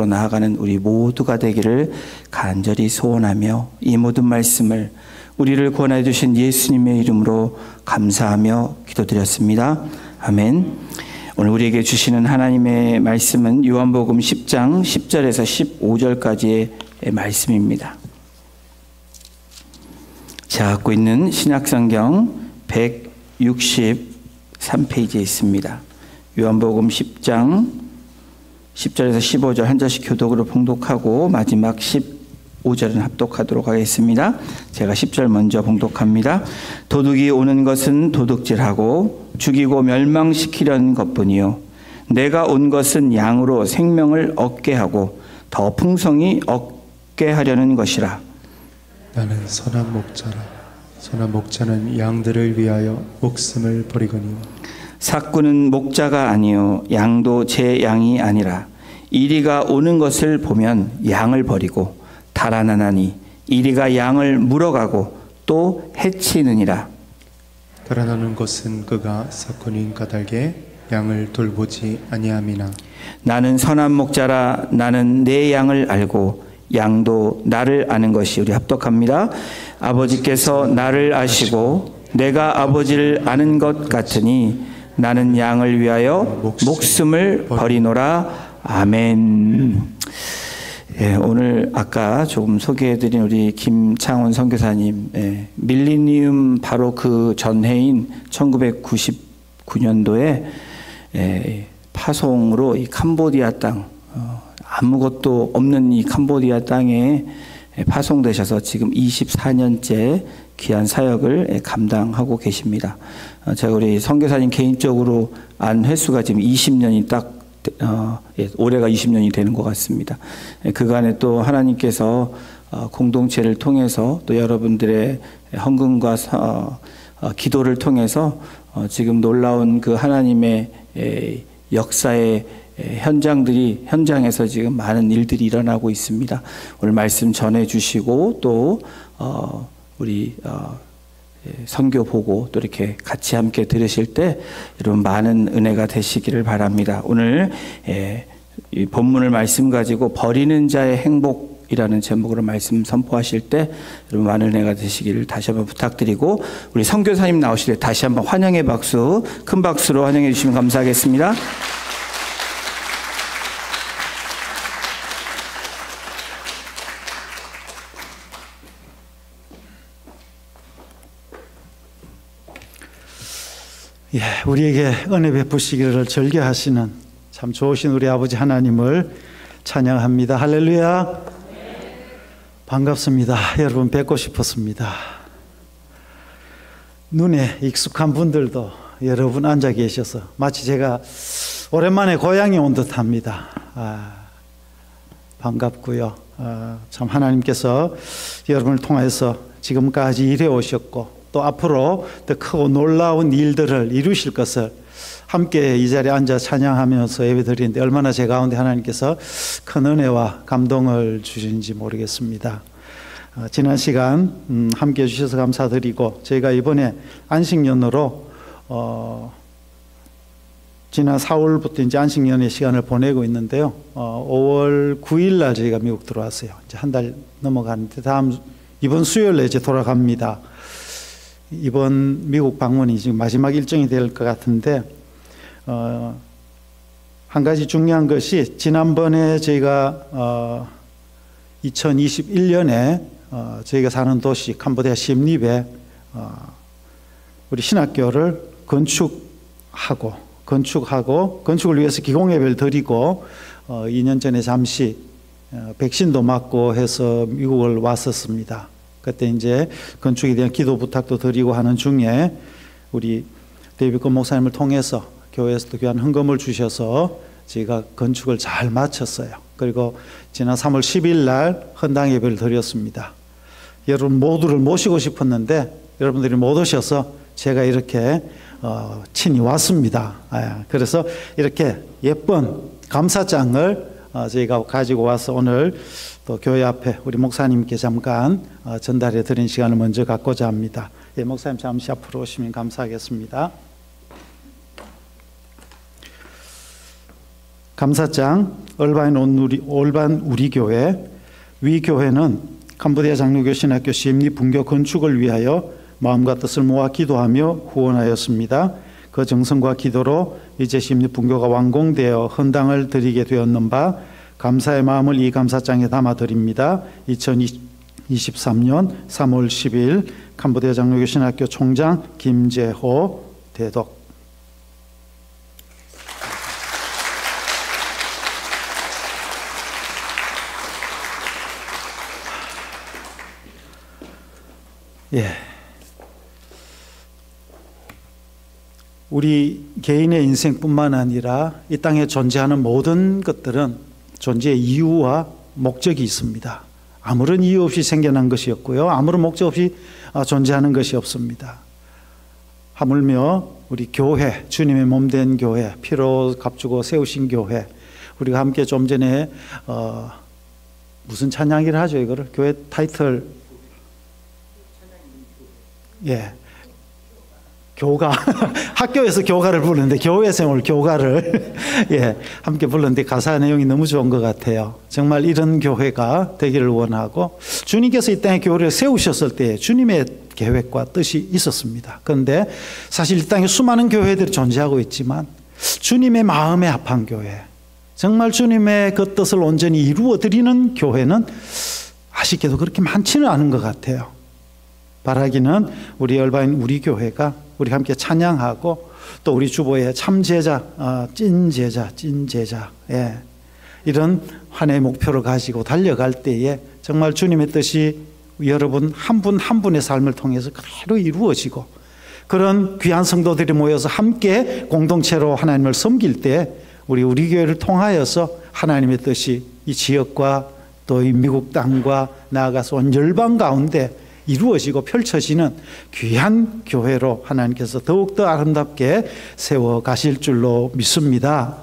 나아가는 우리 모두가 되기를 간절히 소원하며 이 모든 말씀을 우리를 구원해 주신 예수님의 이름으로 감사하며 기도드렸습니다. 아멘. 오늘 우리에게 주시는 하나님의 말씀은 요한복음 10장 10절에서 15절까지의 말씀입니다. 제가 갖고 있는 신약성경 163페이지에 있습니다. 요한복음 10장 10절에서 15절 한 절씩 교독으로 봉독하고 마지막 15절은 합독하도록 하겠습니다. 제가 10절 먼저 봉독합니다. 도둑이 오는 것은 도둑질하고 죽이고 멸망시키려는 것뿐이요 내가 온 것은 양으로 생명을 얻게 하고 더 풍성히 얻게 하려는 것이라. 나는 선한 목자라. 선한 목자는 양들을 위하여 목숨을 버리거니와 삭구는 목자가 아니요 양도 제 양이 아니라 이리가 오는 것을 보면 양을 버리고 달아나나니 이리가 양을 물어가고 또 해치느니라. 달아나는 것은 그가 삭구는 까닭에 양을 돌보지 아니함이나 나는 선한 목자라. 나는 내 양을 알고 양도 나를 아는 것이. 우리 합독합니다. 아버지께서 나를 아시고 내가 아버지를 아는 것 같으니 나는 양을 위하여 목숨을 버리노라. 아멘. 예, 오늘 아까 조금 소개해드린 우리 김창원 선교사님, 밀리니움 바로 그 전해인 1999년도에 파송으로 이 캄보디아 땅, 아무것도 없는 이 캄보디아 땅에 파송되셔서 지금 24년째 귀한 사역을 감당하고 계십니다. 제가 우리 선교사님 개인적으로 안 횟수가 지금 20년이 딱 올해가 20년이 되는 것 같습니다. 그간에 또 하나님께서 공동체를 통해서 또 여러분들의 헌금과 기도를 통해서 지금 놀라운 그 하나님의 역사의 현장에서 지금 많은 일들이 일어나고 있습니다. 오늘 말씀 전해주시고 또 우리 선교 보고 또 이렇게 같이 함께 들으실 때 여러분 많은 은혜가 되시기를 바랍니다. 오늘 이 본문을 말씀 가지고 버리는 자의 행복이라는 제목으로 말씀 선포하실 때 여러분 많은 은혜가 되시기를 다시 한번 부탁드리고 우리 선교사님 나오실 때 다시 한번 환영의 박수, 큰 박수로 환영해 주시면 감사하겠습니다. 예, 우리에게 은혜 베푸시기를 절개하시는 참 좋으신 우리 아버지 하나님을 찬양합니다. 할렐루야. 반갑습니다. 여러분 뵙고 싶었습니다. 눈에 익숙한 분들도 여러분 앉아 계셔서 마치 제가 오랜만에 고향에 온 듯합니다. 반갑고요. 참 하나님께서 여러분을 통해서 지금까지 일해 오셨고 또 앞으로 더 크고 놀라운 일들을 이루실 것을 함께 이 자리에 앉아 찬양하면서 예배드리는데 얼마나 제 가운데 하나님께서 큰 은혜와 감동을 주시는지 모르겠습니다. 지난 시간 함께 해주셔서 감사드리고 저희가 이번에 안식년으로 지난 4월부터 이제 안식년의 시간을 보내고 있는데요. 5월 9일 날 저희가 미국 들어왔어요. 이제 한 달 넘어가는데 이번 수요일에 이제 돌아갑니다. 이번 미국 방문이 지금 마지막 일정이 될 것 같은데 한 가지 중요한 것이 지난번에 저희가 2021년에 저희가 사는 도시 캄보디아 시엠립에 우리 신학교를 건축을 위해서 기공예배를 드리고 2년 전에 잠시 백신도 맞고 해서 미국을 왔었습니다. 그때 이제 건축에 대한 기도 부탁도 드리고 하는 중에 우리 데이비드 목사님을 통해서 교회에서도 귀한 헌금을 주셔서 저희가 건축을 잘 마쳤어요. 그리고 지난 3월 10일 날 헌당 예배를 드렸습니다. 여러분 모두를 모시고 싶었는데 여러분들이 못 오셔서 제가 이렇게 친히 왔습니다. 그래서 이렇게 예쁜 감사장을 저희가 가지고 와서 오늘 또 교회 앞에 우리 목사님께 잠깐 전달해 드린 시간을 먼저 갖고자 합니다. 예, 목사님 잠시 앞으로 오시면 감사하겠습니다. 감사장 얼반 우리 교회, 위 교회는 캄보디아 장로교 신학교 시임리 분교 건축을 위하여 마음과 뜻을 모아 기도하며 후원하였습니다. 그 정성과 기도로 이제 시임리 분교가 완공되어 헌당을 드리게 되었는 바 감사의 마음을 이 감사장에 담아드립니다. 2023년 3월 10일 캄보디아 장로교 신학교 총장 김재호 대독. 예. 우리 개인의 인생뿐만 아니라 이 땅에 존재하는 모든 것들은 존재의 이유와 목적이 있습니다. 아무런 이유 없이 생겨난 것이 없고요. 아무런 목적 없이 존재하는 것이 없습니다. 하물며 우리 교회, 주님의 몸된 교회, 피로 값주고 세우신 교회, 우리가 함께 좀 전에 무슨 찬양이라 하죠? 이거를 교회 타이틀, 예, 교가 학교에서 교가를 부르는데 교회에서 오늘 교가를 예, 함께 불렀는데 가사 내용이 너무 좋은 것 같아요. 정말 이런 교회가 되기를 원하고, 주님께서 이 땅에 교회를 세우셨을 때 주님의 계획과 뜻이 있었습니다. 그런데 사실 이 땅에 수많은 교회들이 존재하고 있지만 주님의 마음에 합한 교회, 정말 주님의 그 뜻을 온전히 이루어 드리는 교회는 아쉽게도 그렇게 많지는 않은 것 같아요. 바라기는 우리 열바인 우리 교회가 우리 함께 찬양하고, 또 우리 주보에 참제자, 찐제자, 예, 이런 하나의 목표를 가지고 달려갈 때에 정말 주님의 뜻이 여러분 한 분 한 분의 삶을 통해서 그대로 이루어지고, 그런 귀한 성도들이 모여서 함께 공동체로 하나님을 섬길 때 우리 교회를 통하여서 하나님의 뜻이 이 지역과 또 이 미국 땅과 나아가서 온 열방 가운데 이루어지고 펼쳐지는 귀한 교회로 하나님께서 더욱더 아름답게 세워 가실 줄로 믿습니다.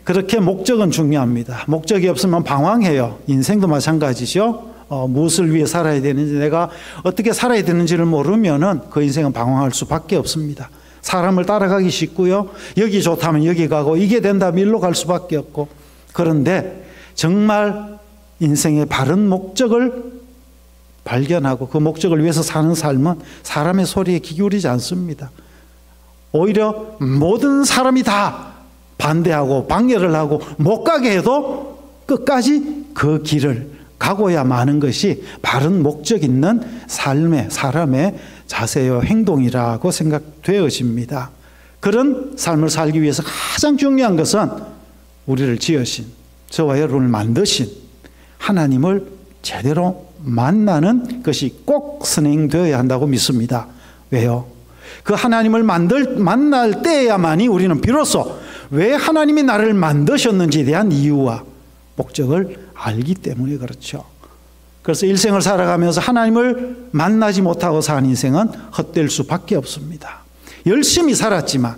그렇게 목적은 중요합니다. 목적이 없으면 방황해요. 인생도 마찬가지죠. 무엇을 위해 살아야 되는지, 내가 어떻게 살아야 되는지를 모르면은 그 인생은 방황할 수밖에 없습니다. 사람을 따라가기 쉽고요. 여기 좋다면 여기 가고, 이게 된다면 일로 갈 수밖에 없고. 그런데 정말 인생의 바른 목적을 발견하고 그 목적을 위해서 사는 삶은 사람의 소리에 귀 기울이지 않습니다. 오히려 모든 사람이 다 반대하고 방해를 하고 못 가게 해도 끝까지 그 길을 가고야 마는 것이 바른 목적 있는 삶의, 사람의 자세요 행동이라고 생각되어집니다. 그런 삶을 살기 위해서 가장 중요한 것은 우리를 지으신, 저와 여러분을 만드신 하나님을 제대로 만나는 것이 꼭 선행되어야 한다고 믿습니다. 왜요? 그 하나님을 만날 때야만이 우리는 비로소 왜 하나님이 나를 만드셨는지에 대한 이유와 목적을 알기 때문에 그렇죠. 그래서 일생을 살아가면서 하나님을 만나지 못하고 사는 인생은 헛될 수밖에 없습니다. 열심히 살았지만,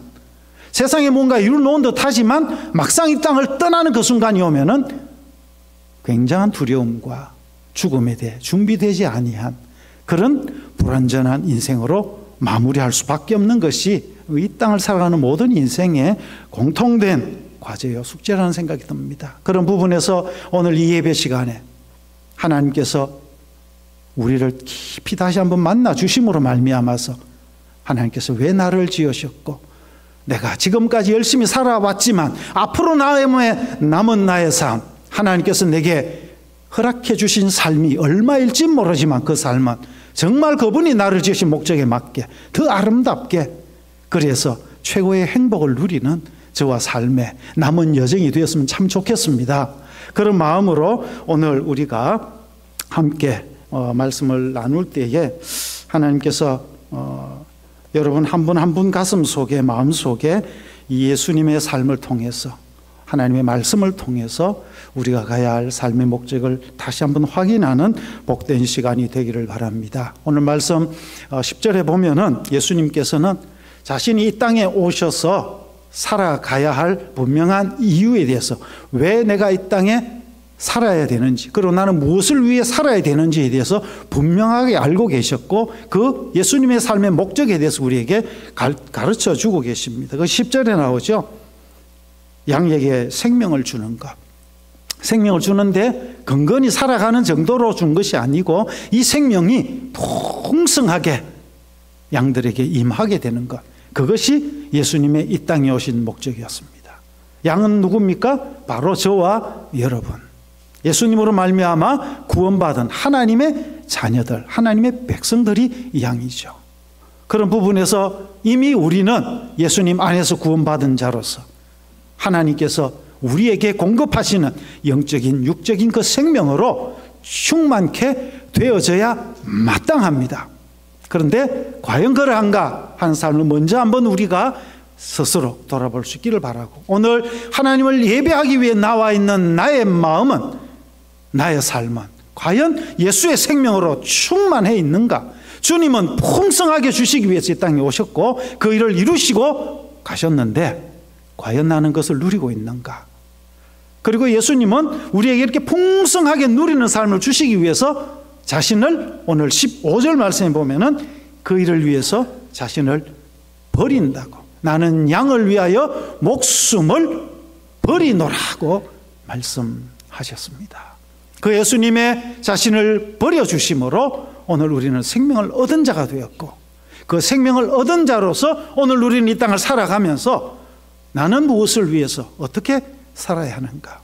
세상에 뭔가 이루어놓은 듯 하지만 막상 이 땅을 떠나는 그 순간이 오면은 굉장한 두려움과 죽음에 대해 준비되지 아니한 그런 불완전한 인생으로 마무리할 수밖에 없는 것이 이 땅을 살아가는 모든 인생의 공통된 과제요, 숙제라는 생각이 듭니다. 그런 부분에서 오늘 이 예배 시간에 하나님께서 우리를 깊이 다시 한번 만나 주심으로 말미암아서 하나님께서 왜 나를 지으셨고, 내가 지금까지 열심히 살아왔지만 앞으로 남은 나의 삶, 하나님께서 내게 허락해 주신 삶이 얼마일지 모르지만 그 삶은 정말 그분이 나를 지으신 목적에 맞게 더 아름답게, 그래서 최고의 행복을 누리는 저와 삶의 남은 여정이 되었으면 참 좋겠습니다. 그런 마음으로 오늘 우리가 함께 말씀을 나눌 때에 하나님께서 여러분 한 분 한 분 가슴 속에, 마음 속에 이 예수님의 삶을 통해서, 하나님의 말씀을 통해서 우리가 가야 할 삶의 목적을 다시 한번 확인하는 복된 시간이 되기를 바랍니다. 오늘 말씀 10절에 보면은 예수님께서는 자신이 이 땅에 오셔서 살아가야 할 분명한 이유에 대해서, 왜 내가 이 땅에 살아야 되는지, 그리고 나는 무엇을 위해 살아야 되는지에 대해서 분명하게 알고 계셨고, 그 예수님의 삶의 목적에 대해서 우리에게 가르쳐 주고 계십니다. 그 10절에 나오죠. 양에게 생명을 주는 것. 생명을 주는데 건건히 살아가는 정도로 준 것이 아니고 이 생명이 풍성하게 양들에게 임하게 되는 것. 그것이 예수님의 이 땅에 오신 목적이었습니다. 양은 누굽니까? 바로 저와 여러분. 예수님으로 말미암아 구원받은 하나님의 자녀들, 하나님의 백성들이 양이죠. 그런 부분에서 이미 우리는 예수님 안에서 구원받은 자로서 하나님께서 우리에게 공급하시는 영적인 육적인 그 생명으로 충만케 되어져야 마땅합니다. 그런데 과연 그러한가 하는 삶을 먼저 한번 우리가 스스로 돌아볼 수 있기를 바라고, 오늘 하나님을 예배하기 위해 나와 있는 나의 마음은, 나의 삶은 과연 예수의 생명으로 충만해 있는가? 주님은 풍성하게 주시기 위해서 이 땅에 오셨고 그 일을 이루시고 가셨는데 과연 나는 그것을 누리고 있는가? 그리고 예수님은 우리에게 이렇게 풍성하게 누리는 삶을 주시기 위해서 자신을, 오늘 15절 말씀에 보면은 그 일을 위해서 자신을 버린다고, 나는 양을 위하여 목숨을 버리노라고 말씀하셨습니다. 그 예수님의 자신을 버려주심으로 오늘 우리는 생명을 얻은 자가 되었고, 그 생명을 얻은 자로서 오늘 우리는 이 땅을 살아가면서 나는 무엇을 위해서 어떻게 살아야 하는가?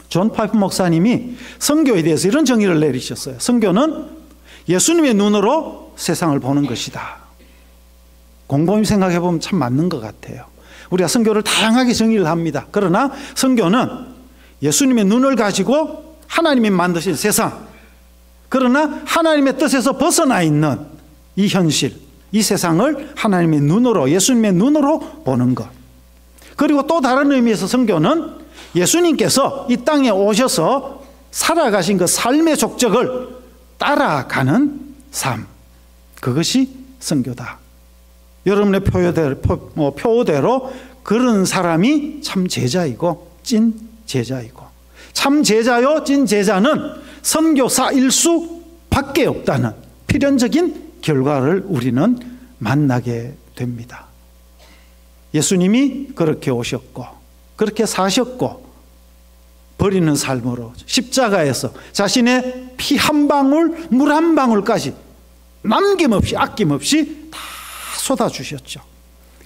존 파이프 목사님이 선교에 대해서 이런 정의를 내리셨어요. 선교는 예수님의 눈으로 세상을 보는 것이다. 곰곰이 생각해 보면 참 맞는 것 같아요. 우리가 선교를 다양하게 정의를 합니다. 그러나 선교는 예수님의 눈을 가지고 하나님이 만드신 세상, 그러나 하나님의 뜻에서 벗어나 있는 이 현실, 이 세상을 하나님의 눈으로, 예수님의 눈으로 보는 것. 그리고 또 다른 의미에서 선교는 예수님께서 이 땅에 오셔서 살아가신 그 삶의 족적을 따라가는 삶, 그것이 선교다. 여러분의 표어대로 그런 사람이 참 제자이고 찐 제자이고, 참 제자요 찐 제자는 선교사일 수밖에 없다는 필연적인 결과를 우리는 만나게 됩니다. 예수님이 그렇게 오셨고 그렇게 사셨고 버리는 삶으로 십자가에서 자신의 피 한 방울, 물 한 방울까지 남김없이 아낌없이 다 쏟아주셨죠.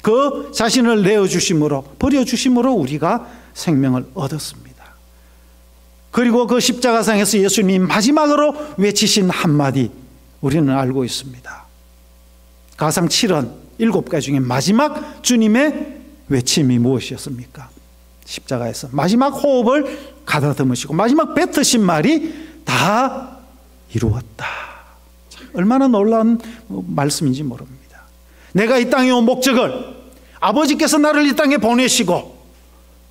그 자신을 내어주심으로, 버려주심으로 우리가 생명을 얻었습니다. 그리고 그 십자가상에서 예수님이 마지막으로 외치신 한마디 우리는 알고 있습니다. 가상 7원 7가지 중에 마지막 주님의 외침이 무엇이었습니까? 십자가에서 마지막 호흡을 가다듬으시고 마지막 뱉으신 말이 다 이루었다. 얼마나 놀라운 말씀인지 모릅니다. 내가 이 땅에 온 목적을, 아버지께서 나를 이 땅에 보내시고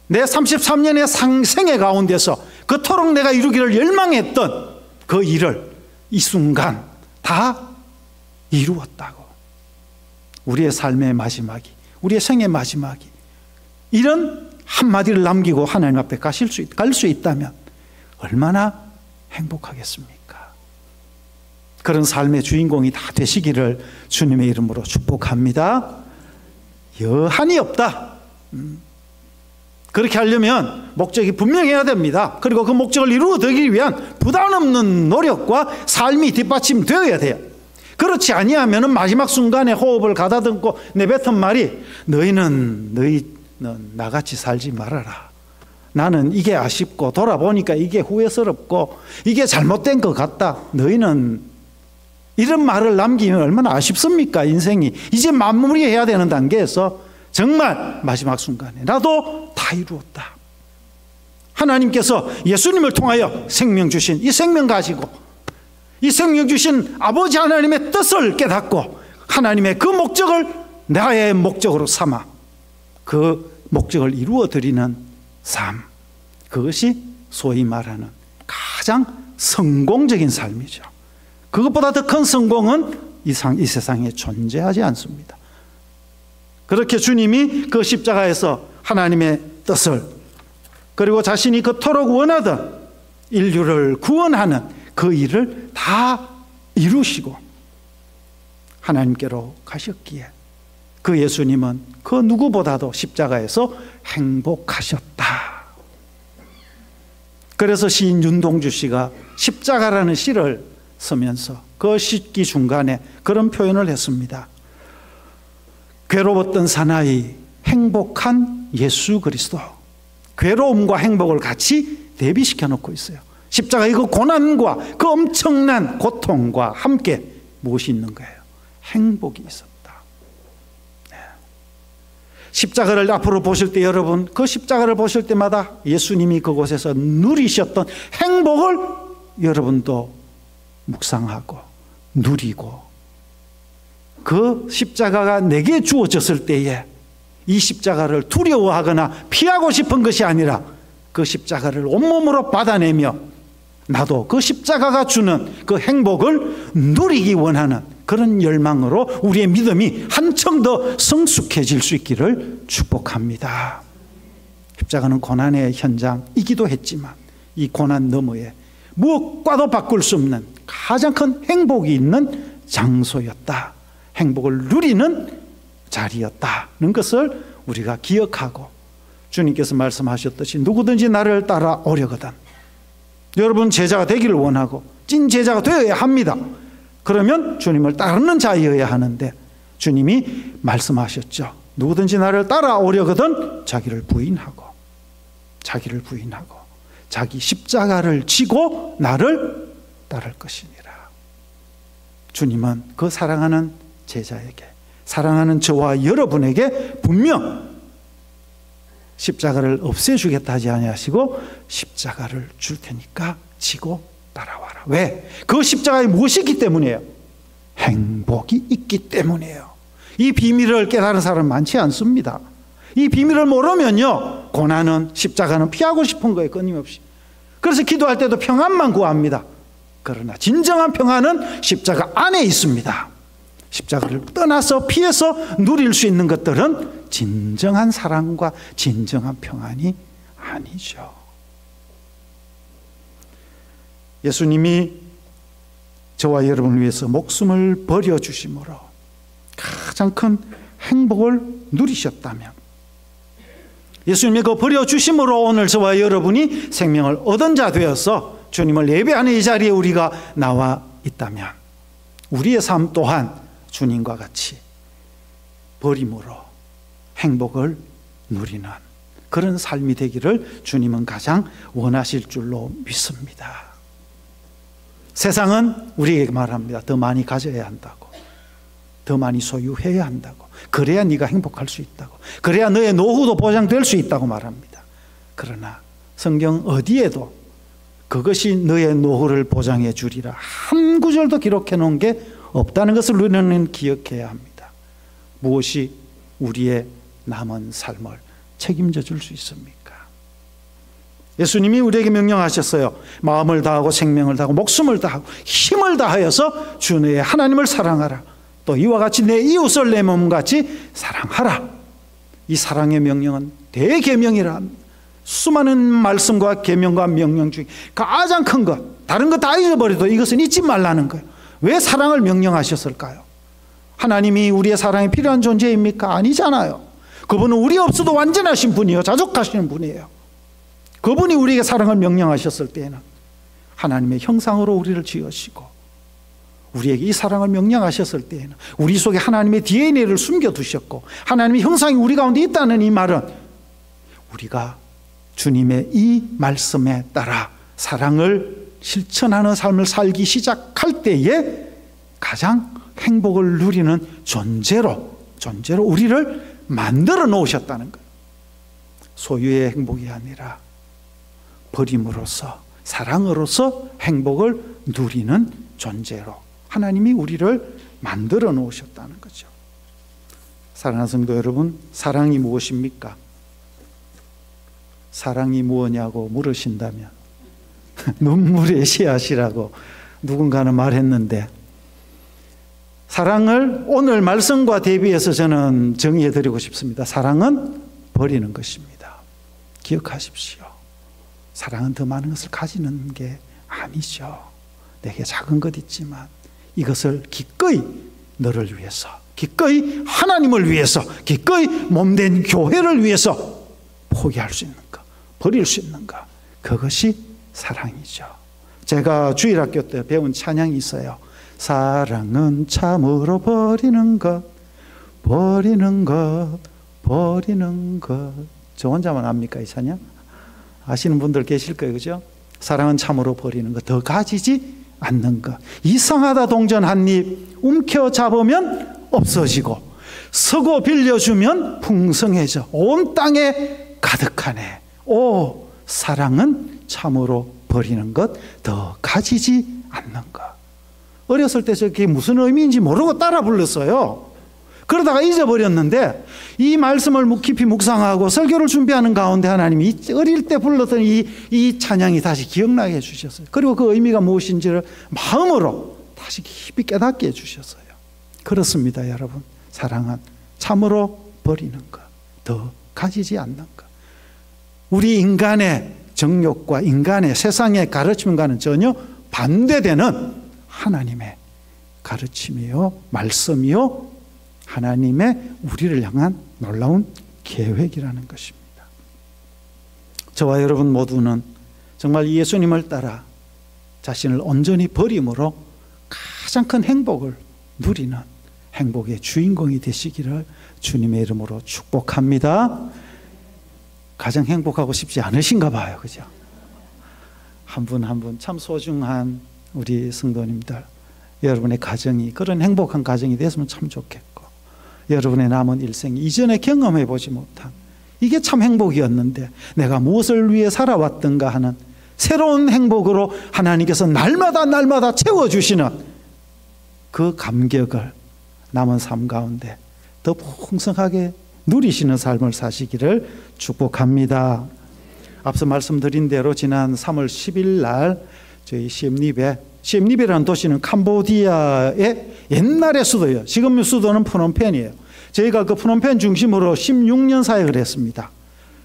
내 33년의 생애 가운데서 그토록 내가 이루기를 열망했던 그 일을 이 순간 다 이루었다고. 우리의 삶의 마지막이, 우리의 생의 마지막이 이런 한마디를 남기고 하나님 앞에 갈 수 있다면 얼마나 행복하겠습니까? 그런 삶의 주인공이 다 되시기를 주님의 이름으로 축복합니다. 여한이 없다. 그렇게 하려면 목적이 분명해야 됩니다. 그리고 그 목적을 이루어내기 위한 부담 없는 노력과 삶이 뒷받침되어야 돼요. 그렇지 아니하면 마지막 순간에 호흡을 가다듬고 내뱉은 말이 너희는 나같이 살지 말아라. 나는 이게 아쉽고 돌아보니까 이게 후회스럽고 이게 잘못된 것 같다. 너희는 이런 말을 남기면 얼마나 아쉽습니까? 인생이 이제 마무리해야 되는 단계에서 정말 마지막 순간에 나도 다 이루었다. 하나님께서 예수님을 통하여 생명 주신 이 생명 가지고 이 생명 주신 아버지 하나님의 뜻을 깨닫고 하나님의 그 목적을 나의 목적으로 삼아 그 목적을 이루어 드리는 삶, 그것이 소위 말하는 가장 성공적인 삶이죠. 그것보다 더 큰 성공은 이 세상에 존재하지 않습니다. 그렇게 주님이 그 십자가에서 하나님의 뜻을, 그리고 자신이 그토록 원하던 인류를 구원하는 그 일을 다 이루시고 하나님께로 가셨기에 그 예수님은 그 누구보다도 십자가에서 행복하셨다. 그래서 시인 윤동주 씨가 십자가라는 시를 쓰면서 그 시기 중간에 그런 표현을 했습니다. 괴로웠던 사나이, 행복한 예수 그리스도. 괴로움과 행복을 같이 대비시켜 놓고 있어요. 십자가의 그 고난과 그 엄청난 고통과 함께 무엇이 있는 거예요? 행복이 있었다. 네. 십자가를 앞으로 보실 때 여러분, 그 십자가를 보실 때마다 예수님이 그곳에서 누리셨던 행복을 여러분도 묵상하고 누리고, 그 십자가가 내게 주어졌을 때에 이 십자가를 두려워하거나 피하고 싶은 것이 아니라 그 십자가를 온몸으로 받아내며 나도 그 십자가가 주는 그 행복을 누리기 원하는 그런 열망으로 우리의 믿음이 한층 더 성숙해질 수 있기를 축복합니다. 십자가는 고난의 현장이기도 했지만 이 고난 너머에 무엇과도 바꿀 수 없는 가장 큰 행복이 있는 장소였다. 행복을 누리는 자리였다는 것을 우리가 기억하고, 주님께서 말씀하셨듯이 누구든지 나를 따라오려거든. 여러분 제자가 되기를 원하고 찐 제자가 되어야 합니다. 그러면 주님을 따르는 자이어야 하는데 주님이 말씀하셨죠. 누구든지 나를 따라오려거든 자기를 부인하고 자기 십자가를 지고 나를 따를 것이니라. 주님은 그 사랑하는 제자에게, 사랑하는 저와 여러분에게 분명 십자가를 없애주겠다 하지 아니하시고 십자가를 줄 테니까 지고 따라와라. 왜? 그 십자가에 무엇이 있기 때문이에요? 행복이 있기 때문이에요. 이 비밀을 깨달은 사람은 많지 않습니다. 이 비밀을 모르면요, 고난은, 십자가는 피하고 싶은 거예요, 끊임없이. 그래서 기도할 때도 평안만 구합니다. 그러나 진정한 평안은 십자가 안에 있습니다. 십자가를 떠나서 피해서 누릴 수 있는 것들은 진정한 사랑과 진정한 평안이 아니죠. 예수님이 저와 여러분을 위해서 목숨을 버려주심으로 가장 큰 행복을 누리셨다면, 예수님의 그 버려주심으로 오늘 저와 여러분이 생명을 얻은 자 되어서 주님을 예배하는 이 자리에 우리가 나와 있다면, 우리의 삶 또한 주님과 같이 버림으로 행복을 누리는 그런 삶이 되기를 주님은 가장 원하실 줄로 믿습니다. 세상은 우리에게 말합니다. 더 많이 가져야 한다고, 더 많이 소유해야 한다고, 그래야 네가 행복할 수 있다고, 그래야 너의 노후도 보장될 수 있다고 말합니다. 그러나 성경 어디에도 그것이 너의 노후를 보장해 주리라 한 구절도 기록해 놓은 게 없다는 것을 우리는 기억해야 합니다. 무엇이 우리의 남은 삶을 책임져 줄 수 있습니까? 예수님이 우리에게 명령하셨어요. 마음을 다하고 생명을 다하고 목숨을 다하고 힘을 다하여서 주 너의 하나님을 사랑하라. 또 이와 같이 내 이웃을 내 몸같이 사랑하라. 이 사랑의 명령은 대계명이라 합니다. 수많은 말씀과 계명과 명령 중에 가장 큰 것, 다른 거 다 잊어버려도 이것은 잊지 말라는 거예요. 왜 사랑을 명령하셨을까요? 하나님이 우리의 사랑이 필요한 존재입니까? 아니잖아요. 그분은 우리 없어도 완전하신 분이에요. 자족하시는 분이에요. 그분이 우리에게 사랑을 명령하셨을 때에는 하나님의 형상으로 우리를 지으시고, 우리에게 이 사랑을 명령하셨을 때에는 우리 속에 하나님의 DNA를 숨겨두셨고, 하나님의 형상이 우리 가운데 있다는 이 말은 우리가 주님의 이 말씀에 따라 사랑을 실천하는 삶을 살기 시작할 때에 가장 행복을 누리는 존재로 우리를 만들어 놓으셨다는 거예요. 소유의 행복이 아니라 버림으로써, 사랑으로서 행복을 누리는 존재로 하나님이 우리를 만들어 놓으셨다는 거죠. 사랑하는 성도 여러분, 사랑이 무엇입니까? 사랑이 무엇냐고 물으신다면 눈물의 씨앗이라고 누군가는 말했는데, 사랑을 오늘 말씀과 대비해서 저는 정의해 드리고 싶습니다. 사랑은 버리는 것입니다. 기억하십시오. 사랑은 더 많은 것을 가지는 게 아니죠. 내게 작은 것 있지만 이것을 기꺼이 너를 위해서, 기꺼이 하나님을 위해서, 기꺼이 몸된 교회를 위해서 포기할 수 있는가, 버릴 수 있는가, 그것이 사랑이죠. 제가 주일학교 때 배운 찬양이 있어요. 사랑은 참으로 버리는 것, 버리는 것, 버리는 것. 저 혼자만 압니까, 이 찬양? 아시는 분들 계실 거예요, 그죠? 사랑은 참으로 버리는 것, 더 가지지 않는 것. 이상하다 동전 한 입 움켜잡으면 없어지고, 서고 빌려주면 풍성해져 온 땅에 가득하네. 오, 사랑은 참으로 버리는 것, 더 가지지 않는 것. 어렸을 때 저게 무슨 의미인지 모르고 따라 불렀어요. 그러다가 잊어버렸는데 이 말씀을 깊이 묵상하고 설교를 준비하는 가운데 하나님이 어릴 때 불렀던 이 찬양이 다시 기억나게 해주셨어요. 그리고 그 의미가 무엇인지를 마음으로 다시 깊이 깨닫게 해주셨어요. 그렇습니다, 여러분. 사랑은 참으로 버리는 것, 더 가지지 않는 것. 우리 인간의 정욕과 인간의 세상의 가르침과는 전혀 반대되는 하나님의 가르침이요, 말씀이요, 하나님의 우리를 향한 놀라운 계획이라는 것입니다. 저와 여러분 모두는 정말 예수님을 따라 자신을 온전히 버림으로 가장 큰 행복을 누리는 행복의 주인공이 되시기를 주님의 이름으로 축복합니다. 가장 행복하고 싶지 않으신가 봐요, 그죠? 한 분 한 분 참 소중한 우리 성도님들, 여러분의 가정이 그런 행복한 가정이 됐으면 참 좋겠고, 여러분의 남은 일생 이전에 경험해 보지 못한, 이게 참 행복이었는데 내가 무엇을 위해 살아왔던가 하는 새로운 행복으로 하나님께서 날마다 채워주시는 그 감격을 남은 삶 가운데 더 풍성하게 누리시는 삶을 사시기를 축복합니다. 앞서 말씀드린 대로 지난 3월 10일 날 저희 시엠리베라는 도시는 캄보디아의 옛날의 수도예요. 지금 수도는 프놈펜이에요. 저희가 그 프놈펜 중심으로 16년 사역을 했습니다.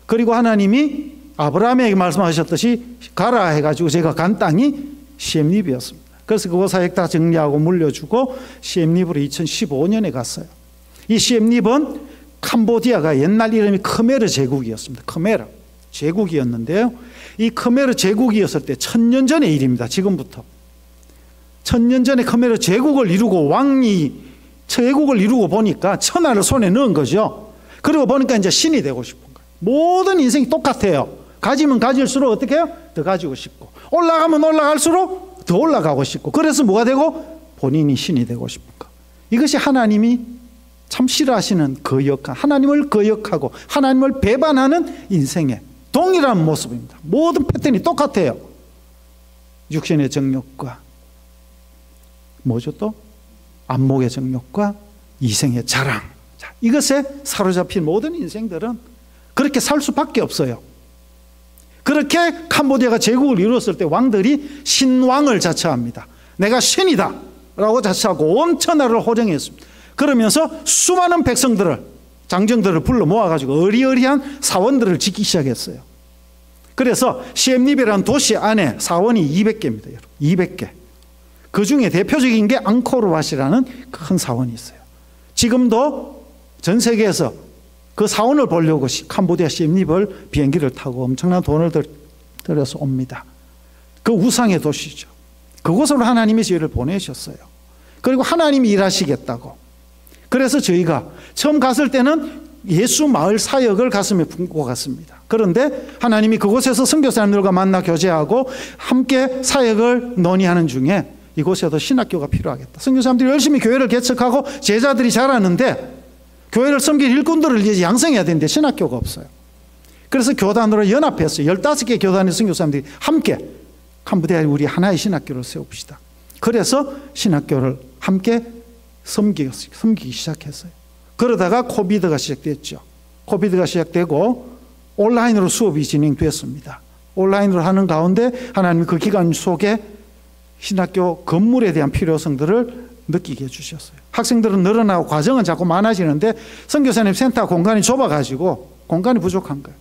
그리고 하나님이 아브라함에게 말씀하셨듯이 가라 해가지고 제가 간 땅이 시엠리베였습니다. 그래서 그거 사역 다 정리하고 물려주고 시엠리브로 2015년에 갔어요. 이 시엠리브는 캄보디아가 옛날 이름이 크메르 제국이었습니다. 크메르 제국이었는데요, 이 크메르 제국이었을 때 1000년 전의 일입니다. 지금부터 1000년 전에 크메르 제국을 이루고 왕이 제국을 이루고 보니까 천하를 손에 넣은 거죠. 그리고 보니까 이제 신이 되고 싶은 거예요. 모든 인생이 똑같아요. 가지면 가질수록 어떻게 해요? 더 가지고 싶고, 올라가면 올라갈수록 더 올라가고 싶고, 그래서 뭐가 되고? 본인이 신이 되고 싶은 거. 이것이 하나님이 참 싫어하시는 거역한, 하나님을 거역하고 하나님을 배반하는 인생의 동일한 모습입니다. 모든 패턴이 똑같아요. 육신의 정욕과 뭐죠 또? 안목의 정욕과 이생의 자랑. 자, 이것에 사로잡힌 모든 인생들은 그렇게 살 수밖에 없어요. 그렇게 캄보디아가 제국을 이루었을 때 왕들이 신왕을 자처합니다. 내가 신이다 라고 자처하고 온 천하를 호령했습니다. 그러면서 수많은 백성들을, 장정들을 불러 모아가지고 어리어리한 사원들을 짓기 시작했어요. 그래서 시엠리베라는 도시 안에 사원이 200개입니다. 200개. 그 중에 대표적인 게 앙코르왓이라는 큰 사원이 있어요. 지금도 전 세계에서 그 사원을 보려고 캄보디아 시엠리베를 비행기를 타고 엄청난 돈을 들여서 옵니다. 그 우상의 도시죠. 그곳으로 하나님이 저희를 보내셨어요. 그리고 하나님이 일하시겠다고. 그래서 저희가 처음 갔을 때는 예수 마을 사역을 가슴에 품고 갔습니다. 그런데 하나님이 그곳에서 선교사님들과 만나 교제하고 함께 사역을 논의하는 중에 이곳에도 신학교가 필요하겠다. 선교사님들이 열심히 교회를 개척하고 제자들이 자라는데 교회를 섬길 일꾼들을 이제 양성해야 되는데 신학교가 없어요. 그래서 교단으로 연합했어요. 15개 교단의 선교사님들이 함께 캄보디아에 우리 하나의 신학교를 세웁시다. 그래서 신학교를 함께 섬기기 시작했어요. 그러다가 코비드가 시작됐죠. 코비드가 시작되고 온라인으로 수업이 진행됐습니다. 온라인으로 하는 가운데 하나님이 그 기간 속에 신학교 건물에 대한 필요성들을 느끼게 해주셨어요. 학생들은 늘어나고 과정은 자꾸 많아지는데 선교사님 센터 공간이 좁아가지고 공간이 부족한 거예요.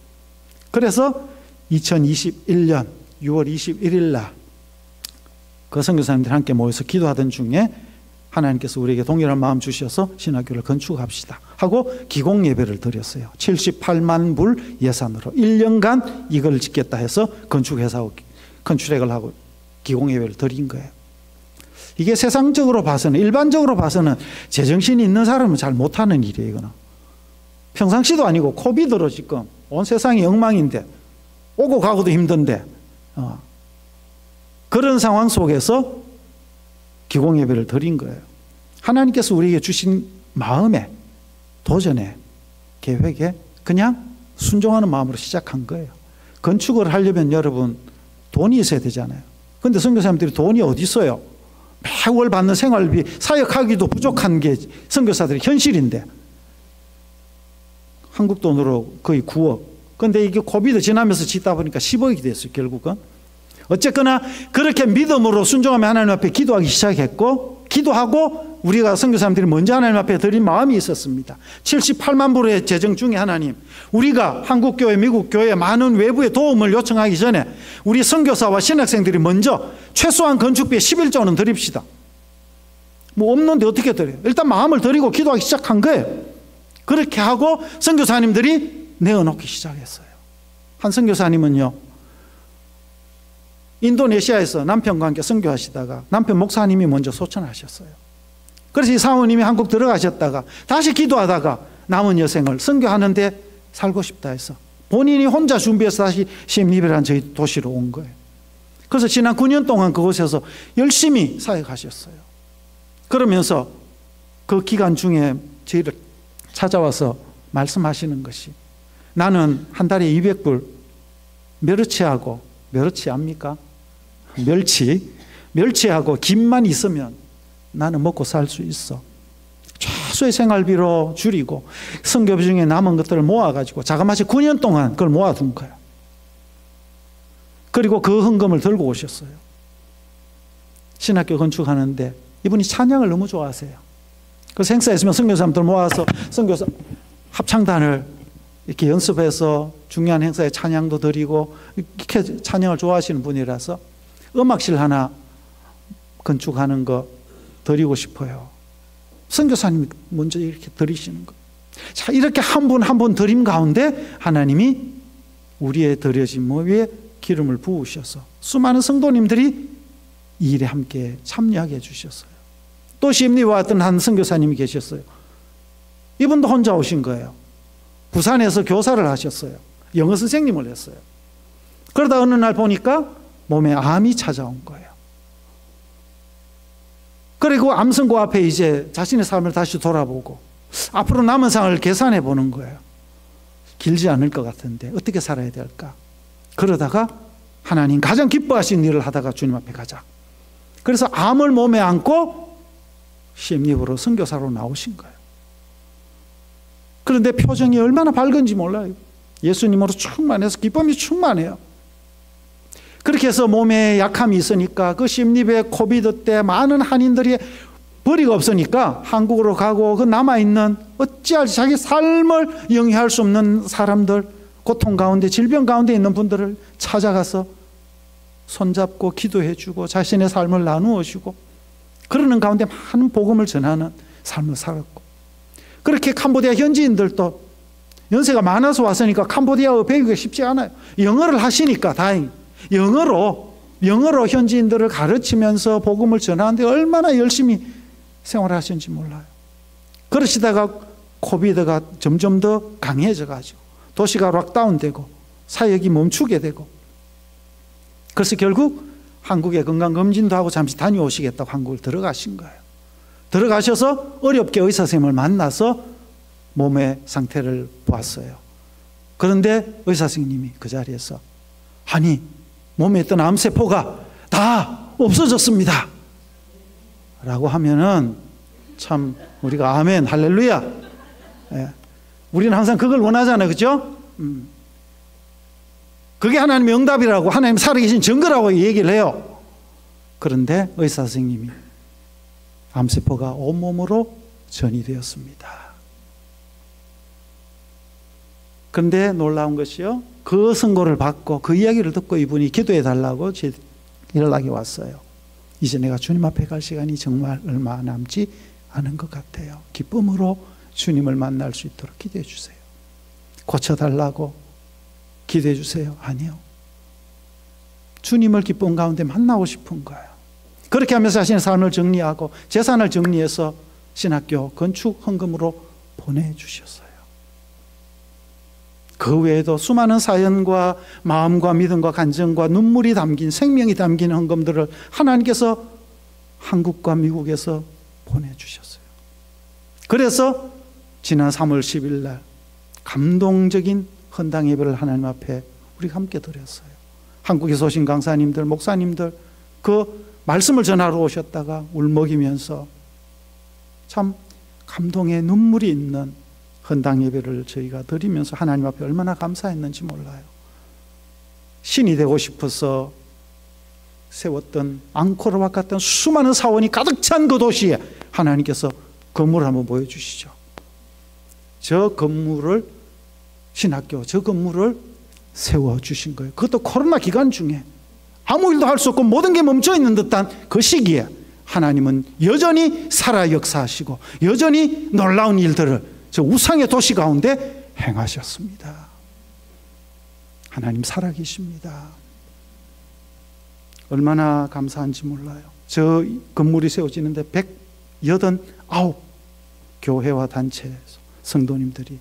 그래서 2021년 6월 21일 날 그 선교사님들 함께 모여서 기도하던 중에 하나님께서 우리에게 동일한 마음 주셔서 신학교를 건축합시다 하고 기공 예배를 드렸어요. 78만 불 예산으로 1년간 이걸 짓겠다 해서 건축회사하고 컨트랙을 하고 기공 예배를 드린 거예요. 이게 세상적으로 봐서는, 일반적으로 봐서는 제정신이 있는 사람은 잘 못하는 일이에요. 이거는 평상시도 아니고 코비드로 지금 온 세상이 엉망인데, 오고 가고도 힘든데, 그런 상황 속에서 기공 예배를 드린 거예요. 하나님께서 우리에게 주신 마음에, 도전에, 계획에 그냥 순종하는 마음으로 시작한 거예요. 건축을 하려면 여러분 돈이 있어야 되잖아요. 그런데 선교사님들이 돈이 어디 있어요? 매월 받는 생활비, 사역하기도 부족한 게 선교사들의 현실인데, 한국 돈으로 거의 9억. 그런데 이게 코비드 지나면서 짓다 보니까 10억이 됐어요, 결국은. 어쨌거나 그렇게 믿음으로 순종하며 하나님 앞에 기도하기 시작했고, 기도하고 우리가 선교사님들이 먼저 하나님 앞에 드린 마음이 있었습니다. 78만 불의 재정 중에 하나님, 우리가 한국교회, 미국교회 많은 외부의 도움을 요청하기 전에 우리 선교사와 신학생들이 먼저 최소한 건축비의 11조는 드립시다. 뭐 없는데 어떻게 드려요? 일단 마음을 드리고 기도하기 시작한 거예요. 그렇게 하고 선교사님들이 내어놓기 시작했어요. 한 선교사님은요, 인도네시아에서 남편과 함께 선교하시다가 남편 목사님이 먼저 소천하셨어요. 그래서 이 사모님이 한국 들어가셨다가 다시 기도하다가 남은 여생을 선교하는데 살고 싶다 해서 본인이 혼자 준비해서 다시 시엠리베라는 저희 도시로 온 거예요. 그래서 지난 9년 동안 그곳에서 열심히 사역하셨어요. 그러면서 그 기간 중에 저희를 찾아와서 말씀하시는 것이, 나는 한 달에 200불 멸치하고, 멸치 압니까? 멸치하고 김만 있으면 나는 먹고 살 수 있어. 최소의 생활비로 줄이고 선교비 중에 남은 것들을 모아가지고 자그마치 9년 동안 그걸 모아둔 거야. 그리고 그 헌금을 들고 오셨어요. 신학교 건축하는데 이분이 찬양을 너무 좋아하세요. 그래서 행사 있으면 선교사님들 모아서 선교사 합창단을 이렇게 연습해서 중요한 행사에 찬양도 드리고 이렇게 찬양을 좋아하시는 분이라서 음악실 하나 건축하는 거 드리고 싶어요. 선교사님이 먼저 이렇게 드리시는 거. 자, 이렇게 한 분 한 분 드림 가운데 하나님이 우리의 드려진 몸 위에 기름을 부으셔서 수많은 성도님들이 이 일에 함께 참여하게 해주셨어요. 또 시엠리와 왔던 한 선교사님이 계셨어요. 이분도 혼자 오신 거예요. 부산에서 교사를 하셨어요. 영어 선생님을 했어요. 그러다 어느 날 보니까 몸에 암이 찾아온 거예요. 그리고 암 선고 앞에 이제 자신의 삶을 다시 돌아보고 앞으로 남은 상을 계산해 보는 거예요. 길지 않을 것 같은데 어떻게 살아야 될까? 그러다가 하나님 가장 기뻐하시는 일을 하다가 주님 앞에 가자. 그래서 암을 몸에 안고 시엠리으로 선교사로 나오신 거예요. 그런데 표정이 얼마나 밝은지 몰라요. 예수님으로 충만해서 기쁨이 충만해요. 그렇게 해서 몸에 약함이 있으니까 그 시엠리베 코비드 때 많은 한인들이 벌이가 없으니까 한국으로 가고 그 남아있는 어찌할지 자기 삶을 영위할 수 없는 사람들, 고통 가운데 질병 가운데 있는 분들을 찾아가서 손잡고 기도해주고 자신의 삶을 나누어 주고 그러는 가운데 많은 복음을 전하는 삶을 살았고, 그렇게 캄보디아 현지인들도 연세가 많아서 왔으니까 캄보디아어 배우기가 쉽지 않아요. 영어를 하시니까 다행히 영어로 현지인들을 가르치면서 복음을 전하는데 얼마나 열심히 생활하셨는지 몰라요. 그러시다가 코비드가 점점 더 강해져 가지고 도시가 락다운되고 사역이 멈추게 되고, 그래서 결국 한국에 건강검진도 하고 잠시 다녀오시겠다고 한국을 들어가신 거예요. 들어가셔서 어렵게 의사 선생님을 만나서 몸의 상태를 보았어요. 그런데 의사 선생님이 그 자리에서 아니 몸에 있던 암세포가 다 없어졌습니다 라고 하면은 참 우리가 아멘 할렐루야, 예. 우리는 항상 그걸 원하잖아요, 그렇죠? 그게 하나님의 응답이라고, 하나님 살아계신 증거라고 얘기를 해요. 그런데 의사 선생님이 암세포가 온몸으로 전이되었습니다. 그런데 놀라운 것이요, 그 선고를 받고 그 이야기를 듣고 이분이 기도해 달라고 연락이 왔어요. 이제 내가 주님 앞에 갈 시간이 정말 얼마 남지 않은 것 같아요. 기쁨으로 주님을 만날 수 있도록 기도해 주세요. 고쳐달라고 기도해 주세요. 아니요. 주님을 기쁨 가운데 만나고 싶은 거예요. 그렇게 하면서 자신의 삶을 정리하고 재산을 정리해서 신학교 건축 헌금으로 보내주셨어요. 그 외에도 수많은 사연과 마음과 믿음과 간증과 눈물이 담긴, 생명이 담긴 헌금들을 하나님께서 한국과 미국에서 보내주셨어요. 그래서 지난 3월 10일 날 감동적인 헌당 예배를 하나님 앞에 우리가 함께 드렸어요. 한국에서 오신 강사님들, 목사님들 그 말씀을 전하러 오셨다가 울먹이면서 참 감동의 눈물이 있는 헌당 예배를 저희가 드리면서 하나님 앞에 얼마나 감사했는지 몰라요. 신이 되고 싶어서 세웠던 앙코르와 같은 수많은 사원이 가득 찬 그 도시에 하나님께서 건물을 한번 보여주시죠. 저 건물을, 신학교 저 건물을 세워주신 거예요. 그것도 코로나 기간 중에 아무 일도 할 수 없고 모든 게 멈춰있는 듯한 그 시기에 하나님은 여전히 살아 역사하시고 여전히 놀라운 일들을 저 우상의 도시 가운데 행하셨습니다. 하나님 살아계십니다. 얼마나 감사한지 몰라요. 저 건물이 세워지는데 189 교회와 단체 성도님들이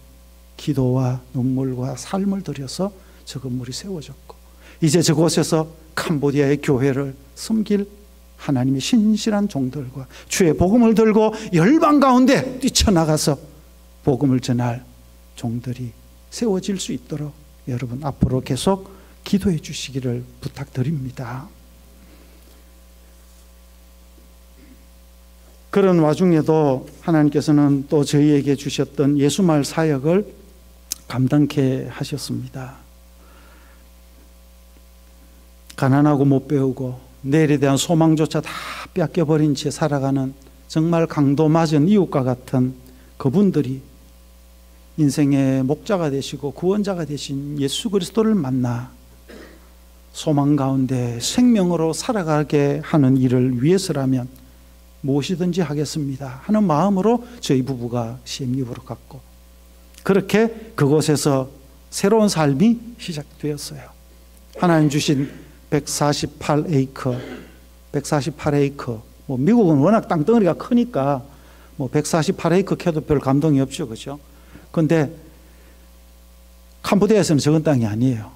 기도와 눈물과 삶을 들여서 저 건물이 세워졌고, 이제 저곳에서 캄보디아의 교회를 섬길 하나님의 신실한 종들과 주의 복음을 들고 열방 가운데 뛰쳐나가서 복음을 전할 종들이 세워질 수 있도록 여러분 앞으로 계속 기도해 주시기를 부탁드립니다. 그런 와중에도 하나님께서는 또 저희에게 주셨던 예수말 사역을 감당케 하셨습니다. 가난하고 못 배우고 내일에 대한 소망조차 다 뺏겨버린 채 살아가는 정말 강도 맞은 이웃과 같은 그분들이 인생의 목자가 되시고 구원자가 되신 예수 그리스도를 만나 소망 가운데 생명으로 살아가게 하는 일을 위해서라면 무엇이든지 하겠습니다 하는 마음으로 저희 부부가 시엠리브로 갔고, 그렇게 그곳에서 새로운 삶이 시작되었어요. 하나님 주신 148에이커 뭐 미국은 워낙 땅덩어리가 크니까 뭐 148에이커 캐도 별 감동이 없죠, 그죠? 그런데 캄보디아에서는 적은 땅이 아니에요.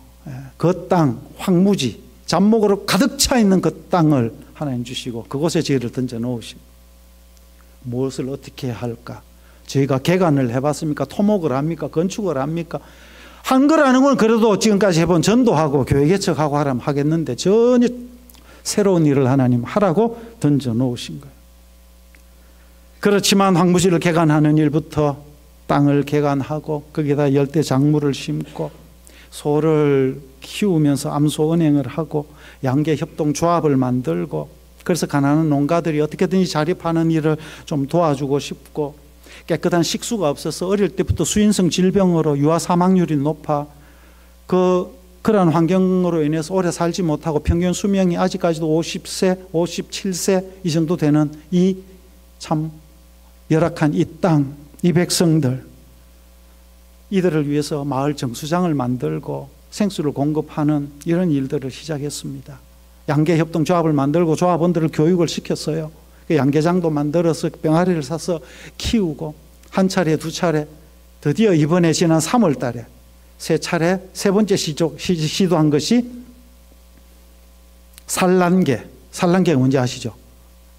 그 땅, 황무지, 잡목으로 가득 차 있는 그 땅을 하나님 주시고 그곳에 저희를 던져 놓으시고, 무엇을 어떻게 할까? 저희가 개간을 해봤습니까? 토목을 합니까? 건축을 합니까? 한 거라는 건 그래도 지금까지 해본 전도하고 교회 개척하고 하라면 하겠는데 전혀 새로운 일을 하나님 하라고 던져 놓으신 거예요. 그렇지만 황무지를 개간하는 일부터 땅을 개간하고 거기에다 열대 작물을 심고 소를 키우면서 암소 은행을 하고 양계 협동 조합을 만들고, 그래서 가난한 농가들이 어떻게든지 자립하는 일을 좀 도와주고 싶고, 깨끗한 식수가 없어서 어릴 때부터 수인성 질병으로 유아 사망률이 높아 그러한 환경으로 인해서 오래 살지 못하고 평균 수명이 아직까지도 50세, 57세 이 정도 되는 이 참 열악한 이 땅, 이 백성들, 이들을 위해서 마을 정수장을 만들고 생수를 공급하는 이런 일들을 시작했습니다. 양계협동조합을 만들고 조합원들을 교육을 시켰어요. 양계장도 만들어서 병아리를 사서 키우고 한 차례 두 차례, 드디어 이번에 지난 3월 달에 세 번째 시도한 것이 산란계가 뭔지 아시죠?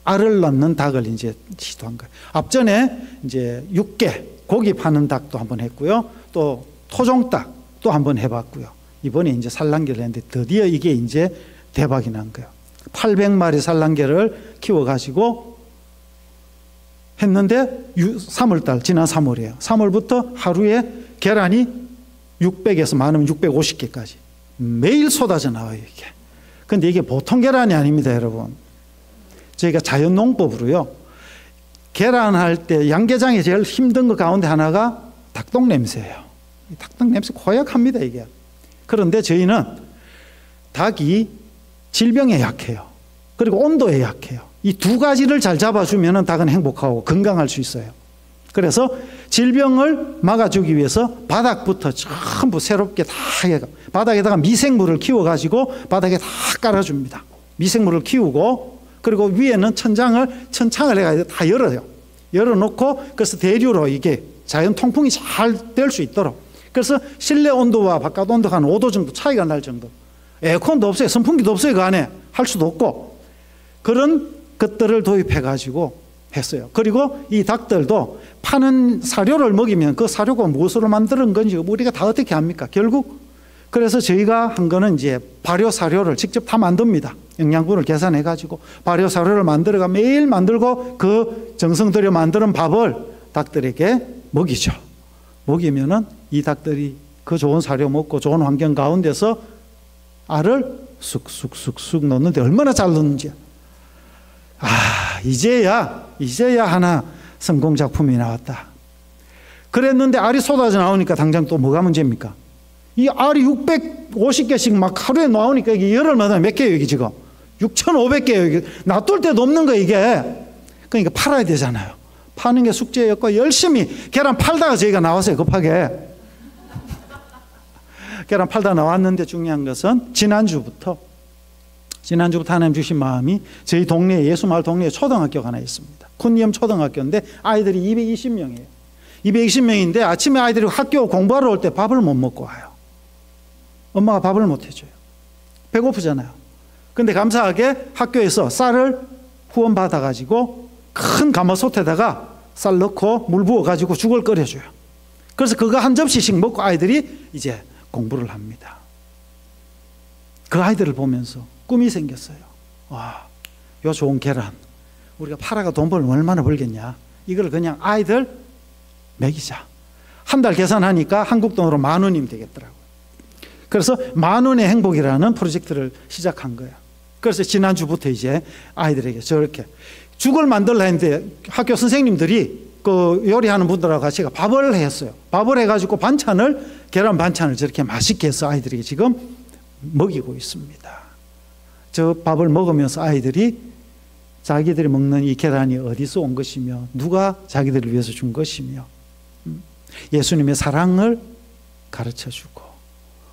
알을 낳는 닭을 이제 시도한 거예요. 앞전에 이제 육계, 고기 파는 닭도 한번 했고요. 또 토종닭 또 한번 해봤고요. 이번에 이제 산란계를 했는데 드디어 이게 이제 대박이 난 거예요. 800마리 산란계를 키워가지고 했는데 3월달, 지난 3월이에요. 3월부터 하루에 계란이 600에서 많으면 650개까지 매일 쏟아져 나와요, 이게. 근데 이게 보통 계란이 아닙니다, 여러분. 저희가 자연농법으로요, 계란할 때 양계장이 제일 힘든 것 가운데 하나가 닭똥 냄새예요. 닭똥 냄새 고약합니다, 이게. 그런데 저희는 닭이 질병에 약해요. 그리고 온도에 약해요. 이 두 가지를 잘 잡아주면 닭은 행복하고 건강할 수 있어요. 그래서 질병을 막아주기 위해서 바닥부터 전부 새롭게 다 해가 바닥에다가 미생물을 키워가지고 바닥에 다 깔아줍니다. 미생물을 키우고 그리고 위에는 천창을 해가지고 다 열어요. 열어놓고 그래서 대류로 이게 자연 통풍이 잘 될 수 있도록 그래서 실내 온도와 바깥 온도가 한 5도 정도 차이가 날 정도 에어컨도 없어요. 선풍기도 없어요. 그 안에 할 수도 없고 그런 것들을 도입해가지고 했어요. 그리고 이 닭들도 파는 사료를 먹이면 그 사료가 무엇으로 만드는 건지 우리가 다 어떻게 합니까? 결국 그래서 저희가 한 거는 이제 발효 사료를 직접 다 만듭니다. 영양분을 계산해가지고 발효 사료를 만들어가 매일 만들고 그 정성 들여 만드는 밥을 닭들에게 먹이죠. 먹이면은 이 닭들이 그 좋은 사료 먹고 좋은 환경 가운데서 알을 쑥쑥쑥쑥 넣는데 얼마나 잘 넣는지. 이제야 하나 성공 작품이 나왔다. 그랬는데 알이 쏟아져 나오니까 당장 또 뭐가 문제입니까? 이 알이 650개씩 막 하루에 나오니까 이게 열흘마다 몇 개예요, 이게 지금? 6,500개예요. 이게 놔둘 데도 없는 거 이게. 그러니까 팔아야 되잖아요. 파는 게 숙제였고 열심히 계란 팔다가 저희가 나왔어요, 급하게. 계란 팔다 나왔는데 중요한 것은 지난주부터 하나님 주신 마음이 저희 동네에 예수마을 동네에 초등학교가 하나 있습니다. 쿤니엄 초등학교인데 아이들이 220명이에요. 220명인데 아침에 아이들이 학교 공부하러 올 때 밥을 못 먹고 와요. 엄마가 밥을 못 해줘요. 배고프잖아요. 근데 감사하게 학교에서 쌀을 후원받아가지고 큰 가마솥에다가 쌀 넣고 물 부어가지고 죽을 끓여줘요. 그래서 그거 한 접시씩 먹고 아이들이 이제 공부를 합니다. 그 아이들을 보면서 꿈이 생겼어요. 와, 요 좋은 계란 우리가 팔아가 돈 벌면 얼마나 벌겠냐. 이걸 그냥 아이들 먹이자. 한 달 계산하니까 한국 돈으로 10,000원이면 되겠더라고요. 그래서 10,000원의 행복이라는 프로젝트를 시작한 거예요. 그래서 지난주부터 이제 아이들에게 저렇게 죽을 만들려 했는데 학교 선생님들이 그 요리하는 분들하고 같이 밥을 했어요. 밥을 해가지고 계란 반찬을 저렇게 맛있게 해서 아이들에게 지금 먹이고 있습니다. 저 밥을 먹으면서 아이들이 자기들이 먹는 이 계란이 어디서 온 것이며 누가 자기들을 위해서 준 것이며 예수님의 사랑을 가르쳐주고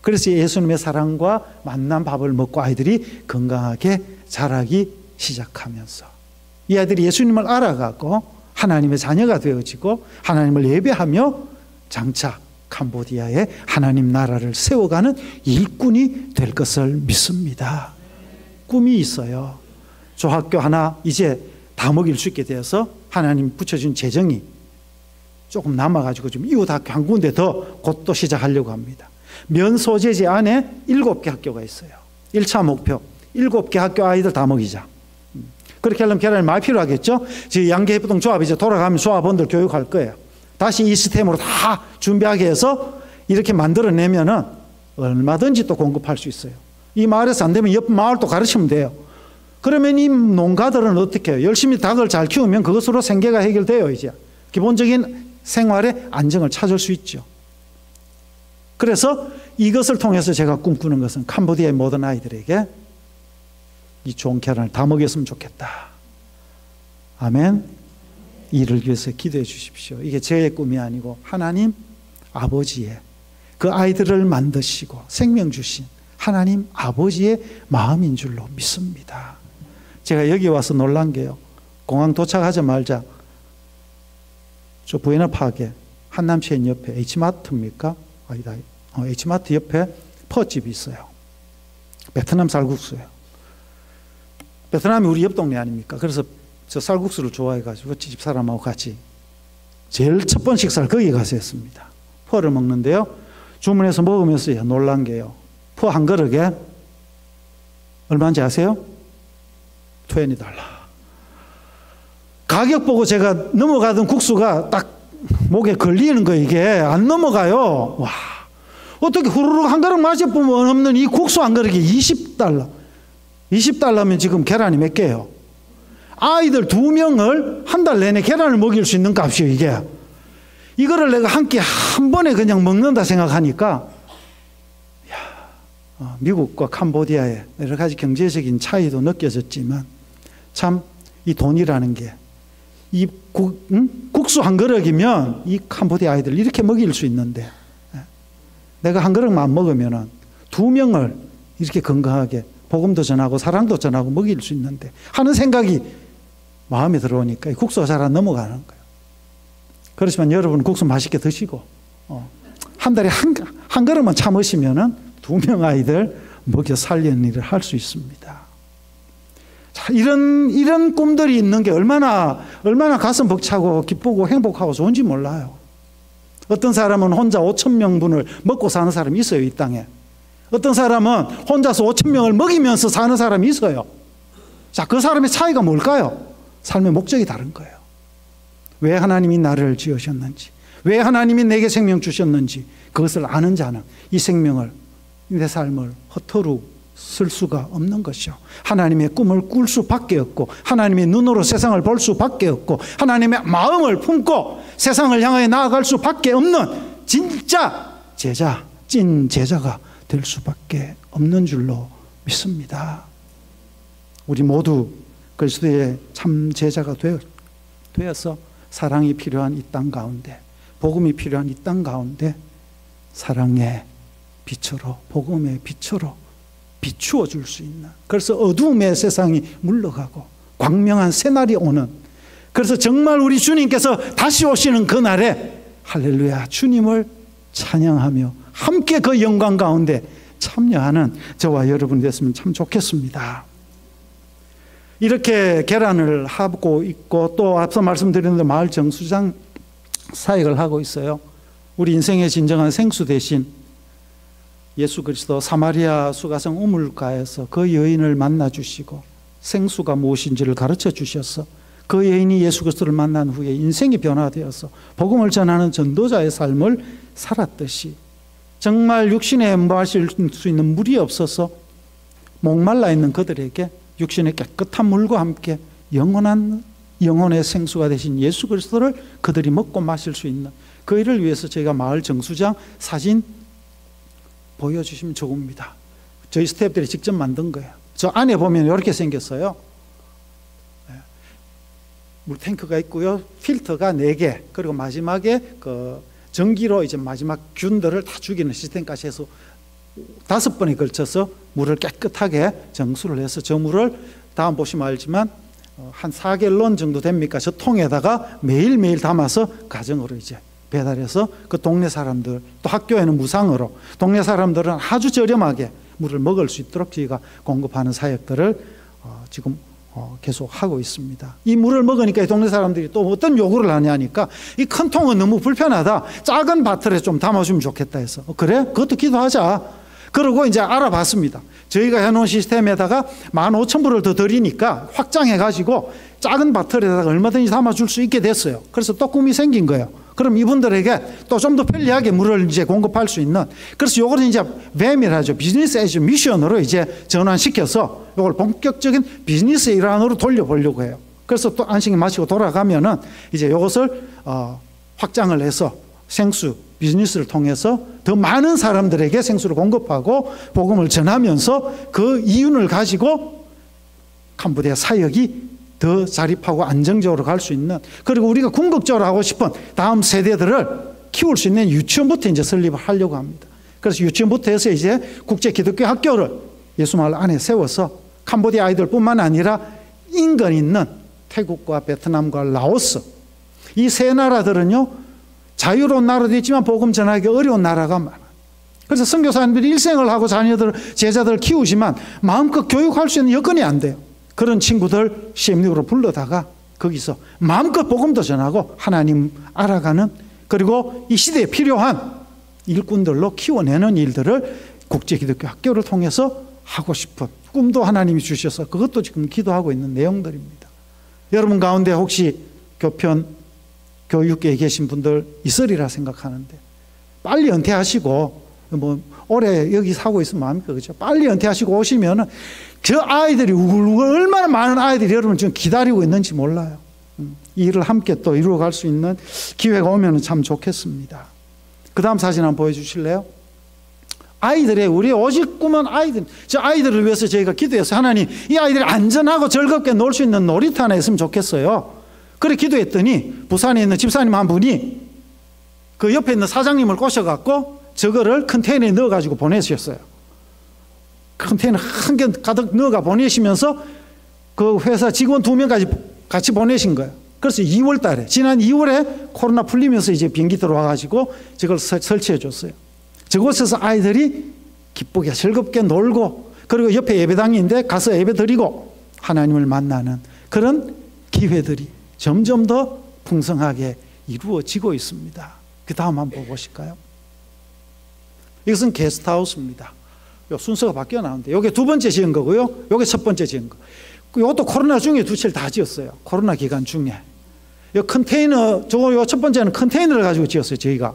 그래서 예수님의 사랑과 만난 밥을 먹고 아이들이 건강하게 자라기 시작하면서 이 아이들이 예수님을 알아가고 하나님의 자녀가 되어지고 하나님을 예배하며 장차 캄보디아에 하나님 나라를 세워가는 일꾼이 될 것을 믿습니다. 꿈이 있어요. 조학교 하나 이제 다 먹일 수 있게 되어서 하나님 붙여준 재정이 조금 남아가지고 좀 이웃 학교 한 군데 더 곧 또 시작하려고 합니다. 면 소재지 안에 7개 학교가 있어요. 1차 목표 7개 학교 아이들 다 먹이자. 그렇게 하려면 계란이 많이 필요하겠죠. 저희 양계협동 조합 이제 돌아가면 조합원들 교육할 거예요. 다시 이 시스템으로 다 준비하게 해서 이렇게 만들어내면은 얼마든지 또 공급할 수 있어요. 이 마을에서 안 되면 옆 마을도 가르치면 돼요. 그러면 이 농가들은 어떻게 해요? 열심히 닭을 잘 키우면 그것으로 생계가 해결돼요. 이제 기본적인 생활의 안정을 찾을 수 있죠. 그래서 이것을 통해서 제가 꿈꾸는 것은 캄보디아의 모든 아이들에게 이 좋은 계란을 다 먹였으면 좋겠다. 아멘. 이를 위해서 기도해 주십시오. 이게 제 꿈이 아니고 하나님 아버지의 그 아이들을 만드시고 생명 주신 하나님 아버지의 마음인 줄로 믿습니다. 제가 여기 와서 놀란 게요. 공항 도착하자마자 저 부에나파게 한남체인 옆에 H마트입니까? 아니다. H마트 옆에 퍼집이 있어요. 베트남 쌀국수예요. 베트남이 우리 옆 동네 아닙니까? 그래서 저 쌀국수를 좋아해가지고 집 사람하고 같이 제일 첫 번째 식사를 거기 가서 했습니다. 퍼를 먹는데요. 주문해서 먹으면서 놀란 게요. 퍼 한 그릇에 얼마인지 아세요? $20. 가격 보고 제가 넘어가던 국수가 딱 목에 걸리는 거 이게 안 넘어가요. 와, 어떻게 후루룩 한 그릇 마셔보면 없는 이 국수 한 그릇이 $20. $20면 지금 계란이 몇 개예요? 아이들 2명을 한 달 내내 계란을 먹일 수 있는 값이에요, 이게. 이거를 내가 한 끼 한 번에 그냥 먹는다 생각하니까, 미국과 캄보디아의 여러 가지 경제적인 차이도 느껴졌지만, 참 이 돈이라는 게 이 국수 한 그릇이면 이 캄보디아 아이들 이렇게 먹일 수 있는데 내가 한 그릇만 먹으면 2명을 이렇게 건강하게 복음도 전하고 사랑도 전하고 먹일 수 있는데 하는 생각이 마음에 들어오니까 국수가 잘 안 넘어가는 거예요. 그렇지만 여러분 국수 맛있게 드시고 한 달에 한 그릇만 참으시면 2명 아이들 먹여 살리는 일을 할 수 있습니다. 자, 이런 꿈들이 있는 게 얼마나 가슴 벅차고 기쁘고 행복하고 좋은지 몰라요. 어떤 사람은 혼자 5,000명분을 먹고 사는 사람이 있어요, 이 땅에. 어떤 사람은 혼자서 5,000명을 먹이면서 사는 사람이 있어요. 자, 그 사람의 차이가 뭘까요? 삶의 목적이 다른 거예요. 왜 하나님이 나를 지으셨는지, 왜 하나님이 내게 생명 주셨는지 그것을 아는 자는 이 생명을, 내 삶을 허투루 쓸 수가 없는 것이요. 하나님의 꿈을 꿀 수밖에 없고 하나님의 눈으로 세상을 볼 수밖에 없고 하나님의 마음을 품고 세상을 향해 나아갈 수밖에 없는 진짜 제자, 찐 제자가 될 수밖에 없는 줄로 믿습니다. 우리 모두 그리스도의 참 제자가 되어서 사랑이 필요한 이 땅 가운데, 복음이 필요한 이 땅 가운데 사랑의 빛으로, 복음의 빛으로 비추어 줄 수 있는, 그래서 어두움의 세상이 물러가고 광명한 새날이 오는, 그래서 정말 우리 주님께서 다시 오시는 그날에 할렐루야 주님을 찬양하며 함께 그 영광 가운데 참여하는 저와 여러분이 됐으면 참 좋겠습니다. 이렇게 계란을 하고 있고 또 앞서 말씀드린 대로 마을 정수장 사역을 하고 있어요. 우리 인생의 진정한 생수 대신 예수 그리스도 사마리아 수가성 우물가에서 그 여인을 만나 주시고 생수가 무엇인지를 가르쳐 주셔서 그 여인이 예수 그리스도를 만난 후에 인생이 변화되어서 복음을 전하는 전도자의 삶을 살았듯이 정말 육신에 마실 수 있는 물이 없어서 목말라 있는 그들에게 육신의 깨끗한 물과 함께 영혼의 생수가 되신 예수 그리스도를 그들이 먹고 마실 수 있는 그 일을 위해서 저희가 마을 정수장 사진 보여주시면 좋습니다. 저희 스태프들이 직접 만든 거예요. 저 안에 보면 이렇게 생겼어요. 물탱크가 있고요. 필터가 4개, 그리고 마지막에 그 전기로 이제 마지막 균들을 다 죽이는 시스템까지 해서 5번에 걸쳐서 물을 깨끗하게 정수를 해서 저 물을 다음 보시면 알지만 한 4갤런 정도 됩니까? 저 통에다가 매일매일 담아서 가정으로 이제 배달해서 그 동네 사람들, 또 학교에는 무상으로 동네 사람들은 아주 저렴하게 물을 먹을 수 있도록 저희가 공급하는 사역들을 지금 계속 하고 있습니다. 이 물을 먹으니까 이 동네 사람들이 또 어떤 요구를 하냐니까 이 큰 통은 너무 불편하다, 작은 바틀에 좀 담아주면 좋겠다 해서 그래? 그것도 기도하자. 그러고 이제 알아봤습니다. 저희가 해놓은 시스템에다가 15,000불을 더 드리니까 확장해가지고 작은 바틀에다가 얼마든지 담아줄 수 있게 됐어요. 그래서 또 꿈이 생긴 거예요. 그럼 이분들에게 또 좀 더 편리하게 물을 이제 공급할 수 있는, 그래서 요거는 이제 VAM이라죠. 비즈니스 에즈 미션으로 이제 전환시켜서 요걸 본격적인 비즈니스 일환으로 돌려보려고 해요. 그래서 또 안식일 마치고 돌아가면은 이제 요것을 확장을 해서 생수 비즈니스를 통해서 더 많은 사람들에게 생수를 공급하고 복음을 전하면서 그 이윤을 가지고 캄보디아 사역이 더 자립하고 안정적으로 갈 수 있는, 그리고 우리가 궁극적으로 하고 싶은 다음 세대들을 키울 수 있는 유치원부터 이제 설립을 하려고 합니다. 그래서 유치원부터 해서 이제 국제 기독교 학교를 예수마을 안에 세워서 캄보디아 아이들뿐만 아니라 인근 있는 태국과 베트남과 라오스 이 세 나라들은요 자유로운 나라도 있지만 복음 전하기 어려운 나라가 많아요. 그래서 선교사님들이 일생을 하고 제자들을 키우지만 마음껏 교육할 수 있는 여건이 안 돼요. 그런 친구들 CMU로 불러다가 거기서 마음껏 복음도 전하고 하나님 알아가는, 그리고 이 시대에 필요한 일꾼들로 키워내는 일들을 국제기독교 학교를 통해서 하고 싶은 꿈도 하나님이 주셔서 그것도 지금 기도하고 있는 내용들입니다. 여러분 가운데 혹시 교편 교육계에 계신 분들 있으리라 생각하는데 빨리 은퇴하시고 뭐 올해 여기 사고 있으면 마음입니까? 그렇죠? 빨리 은퇴하시고 오시면은 저 아이들이 우글우글 얼마나 많은 아이들이 여러분 지금 기다리고 있는지 몰라요. 이 일을 함께 또 이루어갈 수 있는 기회가 오면 참 좋겠습니다. 그 다음 사진 한번 보여주실래요? 우리의 오직 꿈은 아이들. 저 아이들을 위해서 저희가 기도해서 하나님, 이 아이들이 안전하고 즐겁게 놀 수 있는 놀이터 하나 있으면 좋겠어요. 그래 기도했더니 부산에 있는 집사님 한 분이 그 옆에 있는 사장님을 꼬셔갖고 저거를 컨테이너에 넣어가지고 보내주셨어요. 컨테이너 한 개 가득 넣어가 보내시면서 그 회사 직원 2명까지 같이 보내신 거예요. 그래서 2월 달에, 지난 2월에 코로나 풀리면서 이제 비행기 들어와가지고 저걸 설치해 줬어요. 저곳에서 아이들이 기쁘게 즐겁게 놀고, 그리고 옆에 예배당인데 가서 예배 드리고 하나님을 만나는 그런 기회들이 점점 더 풍성하게 이루어지고 있습니다. 그 다음 한번 보실까요? 이것은 게스트하우스입니다. 순서가 바뀌어 나오는데 이게 두 번째 지은 거고요. 이게 첫 번째 지은 거. 이것도 코로나 중에 두 채를 다 지었어요. 코로나 기간 중에. 이 컨테이너, 요 첫 번째는 컨테이너를 가지고 지었어요. 저희가.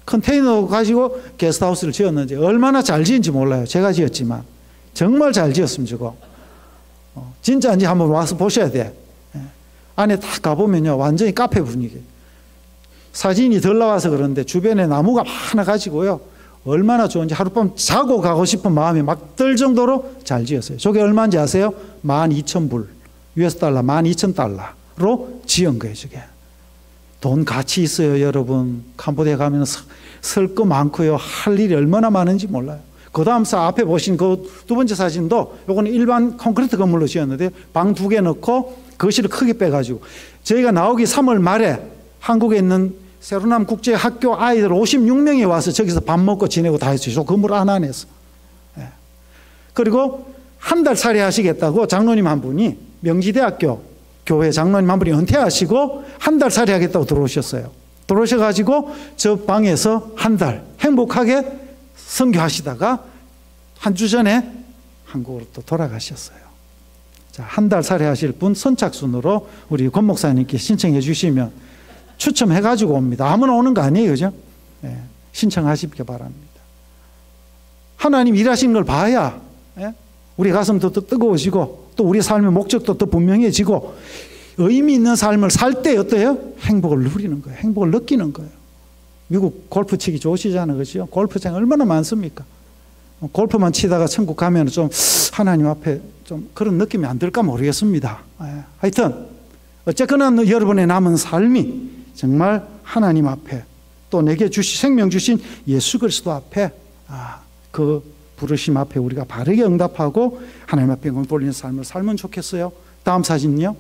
컨테이너 가지고 게스트하우스를 지었는지 얼마나 잘 지은지 몰라요. 제가 지었지만 정말 잘 지었습니다. 저거 진짜인지 한번 와서 보셔야 돼. 안에 딱 가보면요 완전히 카페 분위기. 사진이 덜 나와서 그런데 주변에 나무가 많아가지고요 얼마나 좋은지 하룻밤 자고 가고 싶은 마음이 막 들 정도로 잘 지었어요. 저게 얼마인지 아세요? 12,000불 US 달러 12,000달러로 지은 거예요. 저게 돈 가치 있어요. 여러분 캄보디아 가면 설 거 많고요 할 일이 얼마나 많은지 몰라요. 그 다음 앞에 보신 그 두 번째 사진도 요거는 일반 콘크리트 건물로 지었는데 방 2개 넣고 거실을 크게 빼가지고 저희가 나오기 3월 말에 한국에 있는 세로남 국제학교 아이들 56명이 와서 저기서 밥 먹고 지내고 다 했어요. 저 건물 안에서. 그리고 한 달 살이 하시겠다고 장로님 한 분이 명지대학교 교회 장로님 한 분이 은퇴하시고 한 달 살이 하겠다고 들어오셨어요. 들어오셔가지고 저 방에서 한 달 행복하게 선교하시다가 한 주 전에 한국으로 또 돌아가셨어요. 자, 한 달 살이 하실 분 선착순으로 우리 권 목사님께 신청해 주시면 추첨해가지고 옵니다. 아무나 오는 거 아니에요. 그죠? 예, 신청하시기 바랍니다. 하나님 일하시는 걸 봐야 우리 가슴도 더 뜨거워지고 또 우리 삶의 목적도 더 분명해지고 의미 있는 삶을 살 때 어때요? 행복을 누리는 거예요. 행복을 느끼는 거예요. 미국 골프 치기 좋으시잖아요. 그죠? 골프장 얼마나 많습니까? 골프만 치다가 천국 가면 좀 하나님 앞에 좀 그런 느낌이 안 들까 모르겠습니다. 하여튼 어쨌거나 여러분의 남은 삶이 정말 하나님 앞에 또 내게 생명 주신 예수 그리스도 앞에 그 부르심 앞에 우리가 바르게 응답하고 하나님 앞에 영광 돌리는 삶을 살면 좋겠어요. 다음 사진요.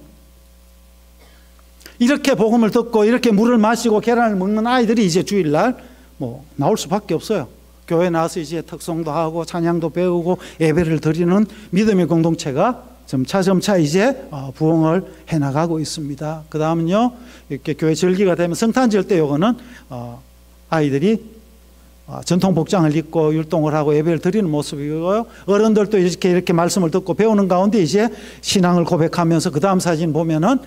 이렇게 복음을 듣고 이렇게 물을 마시고 계란을 먹는 아이들이 이제 주일날 나올 수밖에 없어요. 교회 나와서 이제 특송도 하고 찬양도 배우고 예배를 드리는 믿음의 공동체가 점차 이제 부흥을 해나가고 있습니다. 그 다음은요, 이렇게 교회 절기가 되면 성탄 절 때 요거는 아이들이 전통 복장을 입고 율동을 하고 예배를 드리는 모습이고요. 어른들도 이렇게 말씀을 듣고 배우는 가운데 이제 신앙을 고백하면서 그 다음 사진 보면은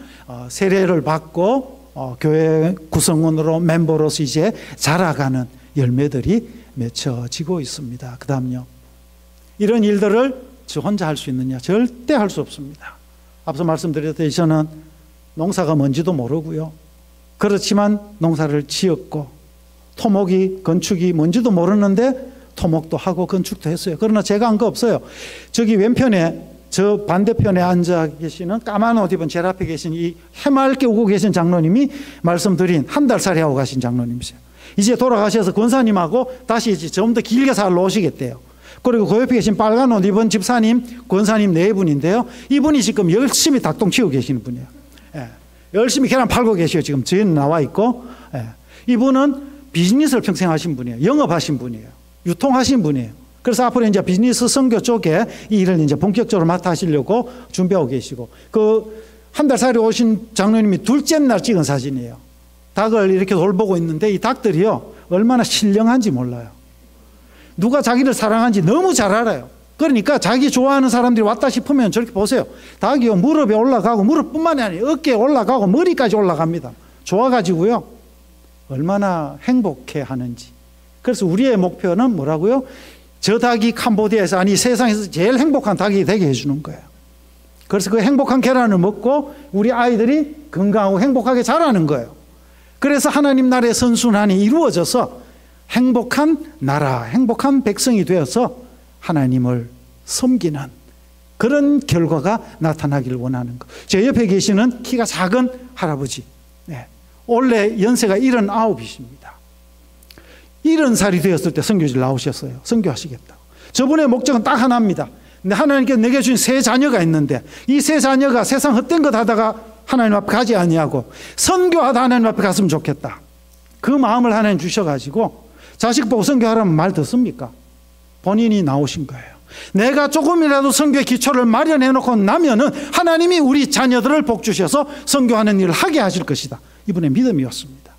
세례를 받고 교회 구성원으로 멤버로서 이제 자라가는 열매들이 맺혀지고 있습니다. 그 다음요. 이런 일들을 저 혼자 할 수 있느냐? 절대 할 수 없습니다. 앞서 말씀드렸듯이 저는 농사가 뭔지도 모르고요. 그렇지만 농사를 지었고 토목이 건축이 뭔지도 모르는데 토목도 하고 건축도 했어요. 그러나 제가 한 거 없어요. 저기 왼편에 저 반대편에 앉아 계시는 까만 옷 입은 제일 앞에 계신 이 해맑게 오고 계신 장로님이 말씀드린 한 달 살이 하고 가신 장로님이세요. 이제 돌아가셔서 권사님하고 다시 이제 좀 더 길게 살러 오시겠대요. 그리고 그 옆에 계신 빨간 옷 입은 집사님, 권사님 네 분인데요. 이분이 지금 열심히 닭똥 치우고 계시는 분이에요. 열심히 계란 팔고 계셔요. 지금 저희는 나와 있고. 이분은 비즈니스를 평생 하신 분이에요. 영업하신 분이에요. 유통하신 분이에요. 그래서 앞으로 이제 비즈니스 선교 쪽에 이 일을 이제 본격적으로 맡아 하시려고 준비하고 계시고, 그 한 달 살이 오신 장로님이 둘째 날 찍은 사진이에요. 닭을 이렇게 돌보고 있는데 이 닭들이요 얼마나 신령한지 몰라요. 누가 자기를 사랑하는지 너무 잘 알아요. 그러니까 자기 좋아하는 사람들이 왔다 싶으면 저렇게 보세요. 닭이요 무릎에 올라가고 무릎뿐만이 아니에요. 어깨에 올라가고 머리까지 올라갑니다. 좋아가지고요 얼마나 행복해 하는지. 그래서 우리의 목표는 뭐라고요? 저 닭이 캄보디아에서, 아니 세상에서 제일 행복한 닭이 되게 해주는 거예요. 그래서 그 행복한 계란을 먹고 우리 아이들이 건강하고 행복하게 자라는 거예요. 그래서 하나님 나라의 선순환이 이루어져서 행복한 나라, 행복한 백성이 되어서 하나님을 섬기는 그런 결과가 나타나기를 원하는 것. 제 옆에 계시는 키가 작은 할아버지, 올해 연세가 79이십니다. 70살이 되었을 때 선교지를 나오셨어요. 선교하시겠다고. 저분의 목적은 딱 하나입니다. 근데 하나님께서 내게 주신 세 자녀가 있는데 이 세 자녀가 세상 헛된 것 하다가 하나님 앞에 가지 아니하고 선교하다 하나님 앞에 갔으면 좋겠다. 그 마음을 하나님 주셔가지고 자식 보고 선교하라면 말 듣습니까? 본인이 나오신 거예요. 내가 조금이라도 선교의 기초를 마련해 놓고 나면은 하나님이 우리 자녀들을 복 주셔서 선교하는 일을 하게 하실 것이다. 이분의 믿음이었습니다.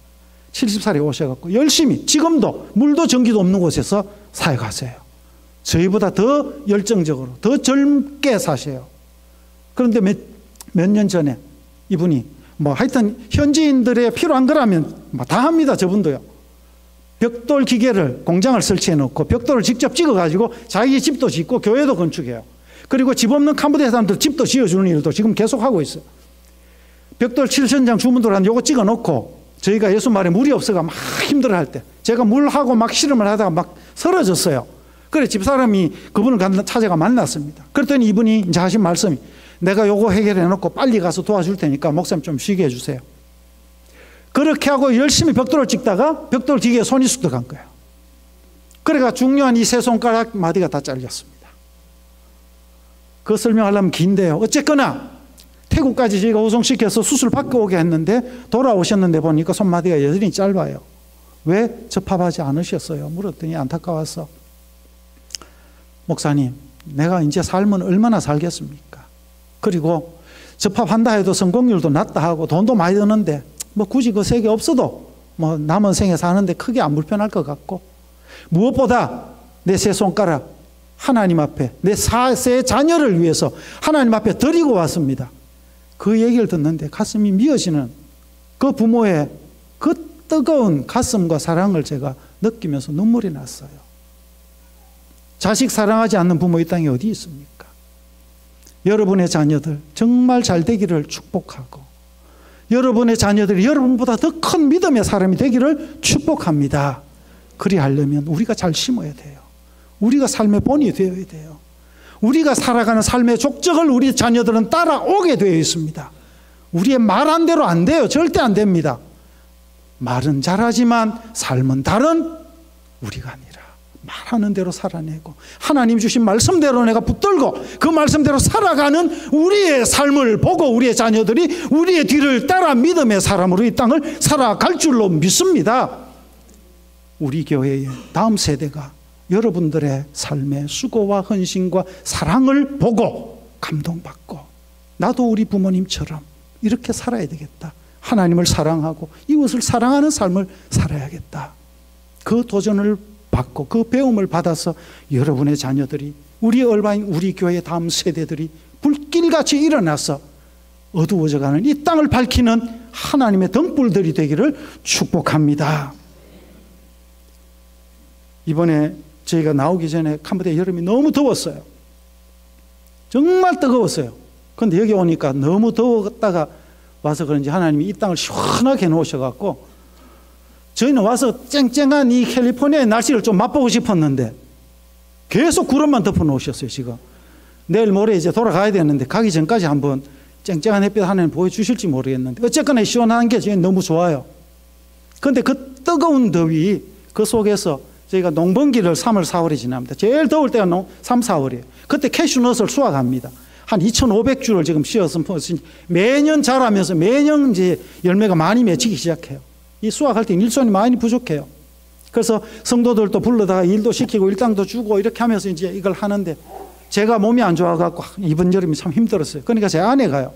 70살에 오셔갖고 열심히 지금도 물도 전기도 없는 곳에서 사역하세요. 저희보다 더 열정적으로 더 젊게 사세요. 그런데 몇 년 전에 이분이 하여튼 현지인들의 필요한 거라면 다 합니다. 저분도요. 벽돌 기계를 공장을 설치해 놓고 벽돌을 직접 찍어 가지고 자기 집도 짓고 교회도 건축해요. 그리고 집 없는 캄보디아 사람들 집도 지어주는 일도 지금 계속 하고 있어요. 벽돌 7,000장 주문 들어왔는데 요거 찍어 놓고 저희가 예수 말에 물이 없어가 막 힘들어할 때 제가 물하고 막 실험을 하다가 막 쓰러졌어요. 그래 집사람이 그분을 찾아가 만났습니다. 그랬더니 이분이 이제 하신 말씀이 내가 요거 해결해 놓고 빨리 가서 도와줄 테니까 목사님 좀 쉬게 해주세요. 그렇게 하고 열심히 벽돌을 찍다가 벽돌 기계에 손이 쑥 들어간 거예요. 그래가 중요한 이 세 손가락 마디가 다 잘렸습니다. 그거 설명하려면 긴데요. 어쨌거나 태국까지 저희가 호송시켜서 수술 받고 오게 했는데 돌아오셨는데 보니까 손마디가 여전히 짧아요. 왜 접합하지 않으셨어요? 물었더니 안타까워서 목사님, 내가 이제 삶은 얼마나 살겠습니까? 그리고 접합한다 해도 성공률도 낮다 하고 돈도 많이 드는데 굳이 그 세 개 없어도 남은 생에 사는데 크게 안 불편할 것 같고 무엇보다 내 세 손가락 하나님 앞에 내 세 자녀를 위해서 하나님 앞에 드리고 왔습니다. 그 얘기를 듣는데 가슴이 미어지는 그 부모의 그 뜨거운 가슴과 사랑을 제가 느끼면서 눈물이 났어요. 자식 사랑하지 않는 부모 이 땅에 어디 있습니까? 여러분의 자녀들 정말 잘 되기를 축복하고 여러분의 자녀들이 여러분보다 더 큰 믿음의 사람이 되기를 축복합니다. 그리하려면 우리가 잘 심어야 돼요. 우리가 삶의 본이 되어야 돼요. 우리가 살아가는 삶의 족적을 우리 자녀들은 따라오게 되어 있습니다. 우리의 말한 대로 안 돼요. 절대 안 됩니다. 말은 잘하지만 삶은 다른 우리가 아니라 말하는 대로 살아내고 하나님 주신 말씀대로 내가 붙들고 그 말씀대로 살아가는 우리의 삶을 보고 우리의 자녀들이 우리의 뒤를 따라 믿음의 사람으로 이 땅을 살아갈 줄로 믿습니다. 우리 교회의 다음 세대가 여러분들의 삶의 수고와 헌신과 사랑을 보고 감동받고 나도 우리 부모님처럼 이렇게 살아야 되겠다. 하나님을 사랑하고 이웃을 사랑하는 삶을 살아야겠다. 그 도전을 받고 그 배움을 받아서 여러분의 자녀들이 우리 얼마인 우리 교회 다음 세대들이 불길같이 일어나서 어두워져가는 이 땅을 밝히는 하나님의 등불들이 되기를 축복합니다. 이번에 저희가 나오기 전에 캄보디아 여름이 너무 더웠어요. 정말 뜨거웠어요. 그런데 여기 오니까 너무 더웠다가 와서 그런지 하나님이 이 땅을 시원하게 해놓으셔갖고 저희는 와서 쨍쨍한 이 캘리포니아의 날씨를 좀 맛보고 싶었는데 계속 구름만 덮어놓으셨어요. 지금 내일 모레 이제 돌아가야 되는데 가기 전까지 한번 쨍쨍한 햇빛 하나님 보여주실지 모르겠는데 어쨌거나 시원한 게 저희는 너무 좋아요. 그런데 그 뜨거운 더위 그 속에서 저희가 농번기를 3월 4월에 지납니다. 제일 더울 때가 3, 4월이에요. 그때 캐슈넛을 수확합니다. 한 2,500주를 지금 씌어서 매년 자라면서 매년 이제 열매가 많이 맺히기 시작해요. 이 수확할 때 일손이 많이 부족해요. 그래서 성도들도 불러다가 일도 시키고 일당도 주고 이렇게 하면서 이제 이걸 하는데 제가 몸이 안 좋아갖고 이번 여름이 참 힘들었어요. 그러니까 제 아내가요.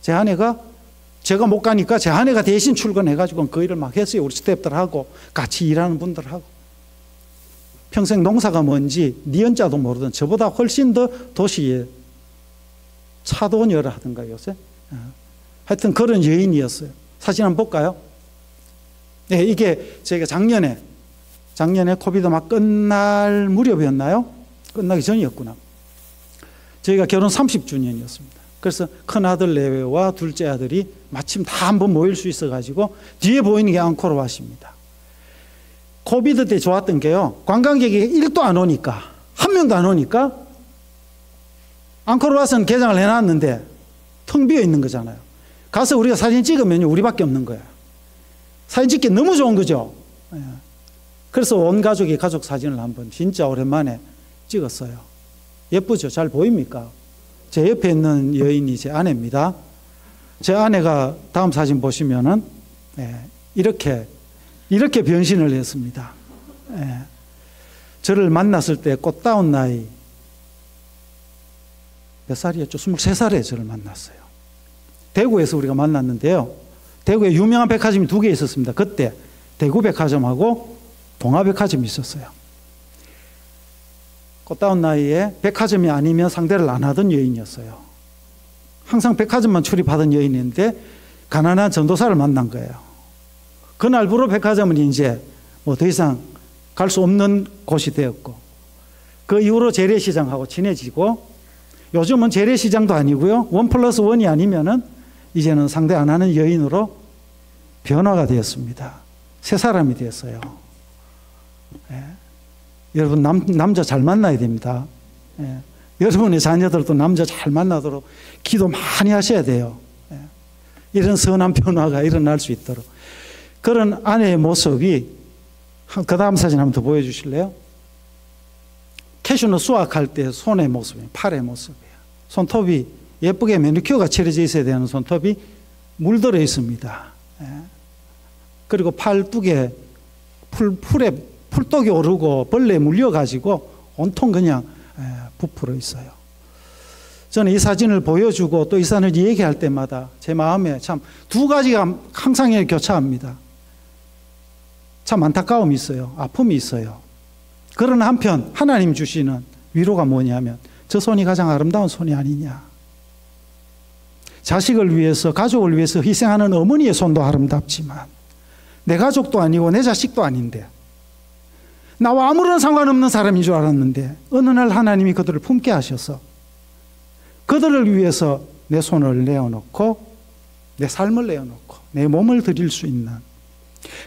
제 아내가 제가 못 가니까 제 아내가 대신 출근해가지고 그 일을 막 했어요. 우리 스태프들하고 같이 일하는 분들하고. 평생 농사가 뭔지 니은자도 모르던 저보다 훨씬 더 도시에 차도녀를 하던가 요새. 하여튼 그런 여인이었어요. 사진 한번 볼까요? 네, 이게 제가 작년에 코비드 막 끝날 무렵이었나요? 끝나기 전이었구나. 저희가 결혼 30주년이었습니다. 그래서 큰아들 내외와 둘째 아들이 마침 다 한번 모일 수 있어가지고 뒤에 보이는 게 앙코르 왓입니다. 코비드 때 좋았던 게요, 관광객이 1도 안 오니까, 한 명도 안 오니까 앙코르와트는 개장을 해놨는데 텅 비어 있는 거잖아요. 가서 우리가 사진 찍으면 우리밖에 없는 거예요. 사진 찍기 너무 좋은 거죠. 그래서 온 가족이 가족 사진을 한번 진짜 오랜만에 찍었어요. 예쁘죠? 잘 보입니까? 제 옆에 있는 여인이 제 아내입니다. 제 아내가 다음 사진 보시면은 이렇게 변신을 했습니다. 저를 만났을 때 꽃다운 나이 몇 살이었죠? 23살에 저를 만났어요. 대구에서 우리가 만났는데요, 대구에 유명한 백화점이 2개 있었습니다. 그때 대구백화점하고 동아백화점이 있었어요. 꽃다운 나이에 백화점이 아니면 상대를 안 하던 여인이었어요. 항상 백화점만 출입하던 여인인데 가난한 전도사를 만난 거예요. 그날부로 백화점은 이제 뭐 더 이상 갈 수 없는 곳이 되었고, 그 이후로 재래시장하고 친해지고, 요즘은 재래시장도 아니고요, 1+1이 아니면은 이제는 상대 안 하는 여인으로 변화가 되었습니다. 새 사람이 되었어요. 여러분, 남자 잘 만나야 됩니다. 여러분의 자녀들도 남자 잘 만나도록 기도 많이 하셔야 돼요. 이런 선한 변화가 일어날 수 있도록. 그런 아내의 모습이, 그 다음 사진 한번 더 보여주실래요? 캐슈넛 수확할 때 손의 모습이에요. 팔의 모습이에요. 손톱이 예쁘게 매니큐어가 칠해져 있어야 되는 손톱이 물들어 있습니다. 그리고 팔뚝에 풀에 풀독이 오르고 벌레에 물려가지고 온통 그냥 부풀어 있어요. 저는 이 사진을 보여주고 또 이 사진을 얘기할 때마다 제 마음에 참 2가지가 항상 교차합니다. 참 안타까움이 있어요. 아픔이 있어요. 그러나 한편 하나님 주시는 위로가 뭐냐면, 저 손이 가장 아름다운 손이 아니냐. 자식을 위해서, 가족을 위해서 희생하는 어머니의 손도 아름답지만 내 가족도 아니고 내 자식도 아닌데, 나와 아무런 상관없는 사람인 줄 알았는데 어느 날 하나님이 그들을 품게 하셔서 그들을 위해서 내 손을 내어놓고 내 삶을 내어놓고 내 몸을 드릴 수 있는,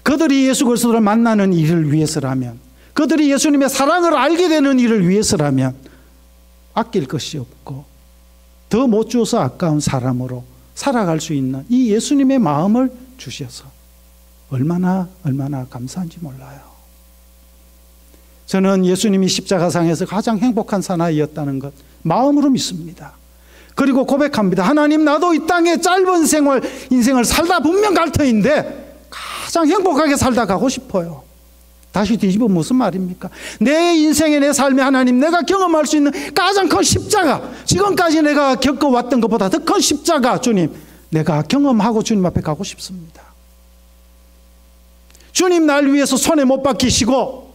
그들이 예수 그리스도를 만나는 일을 위해서라면, 그들이 예수님의 사랑을 알게 되는 일을 위해서라면 아낄 것이 없고 더 못 주어서 아까운 사람으로 살아갈 수 있는 이 예수님의 마음을 주셔서 얼마나 감사한지 몰라요. 저는 예수님이 십자가상에서 가장 행복한 사나이였다는 것 마음으로 믿습니다. 그리고 고백합니다. 하나님, 나도 이 땅에 짧은 인생을 살다 분명 갈 터인데 가장 행복하게 살다 가고 싶어요. 다시 뒤집어 무슨 말입니까? 내 인생에, 내 삶에 하나님, 내가 경험할 수 있는 가장 큰 십자가, 지금까지 내가 겪어왔던 것보다 더 큰 십자가, 주님, 내가 경험하고 주님 앞에 가고 싶습니다. 주님 날 위해서 손에 못 박히시고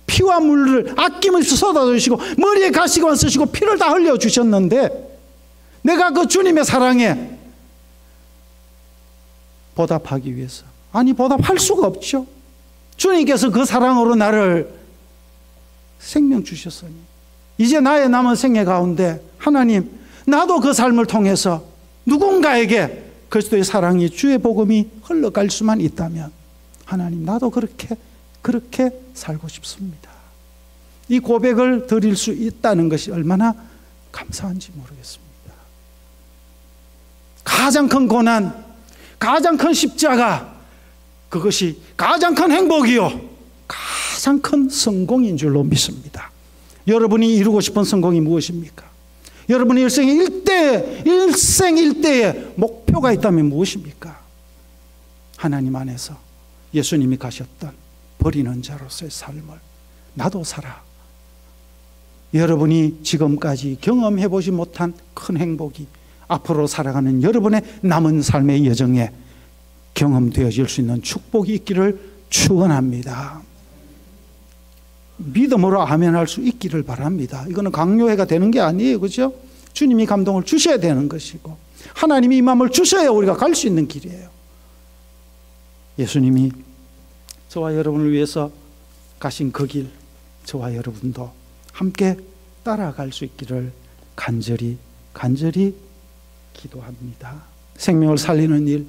피와 물을 아낌없이 쏟아주시고 머리에 가시관 쓰시고 피를 다 흘려주셨는데, 내가 그 주님의 사랑에 보답하기 위해서, 아니 보답할 수가 없죠. 주님께서 그 사랑으로 나를 생명 주셨으니 이제 나의 남은 생애 가운데 하나님, 나도 그 삶을 통해서 누군가에게 그리스도의 사랑이, 주의 복음이 흘러갈 수만 있다면 하나님, 나도 그렇게 살고 싶습니다. 이 고백을 드릴 수 있다는 것이 얼마나 감사한지 모르겠습니다. 가장 큰 고난, 가장 큰 십자가, 그것이 가장 큰 행복이요 가장 큰 성공인 줄로 믿습니다. 여러분이 이루고 싶은 성공이 무엇입니까? 여러분의 일생의 일대의 목표가 있다면 무엇입니까? 하나님 안에서 예수님이 가셨던 버리는 자로서의 삶을 나도 살아. 여러분이 지금까지 경험해보지 못한 큰 행복이 앞으로 살아가는 여러분의 남은 삶의 여정에 경험되어질 수 있는 축복이 있기를 축원합니다. 믿음으로 아멘할 수 있기를 바랍니다. 이거는 강요회가 되는 게 아니에요, 그렇죠? 주님이 감동을 주셔야 되는 것이고 하나님이 이 마음을 주셔야 우리가 갈 수 있는 길이에요. 예수님이 저와 여러분을 위해서 가신 그 길, 저와 여러분도 함께 따라갈 수 있기를 간절히 기도합니다. 생명을 살리는 일,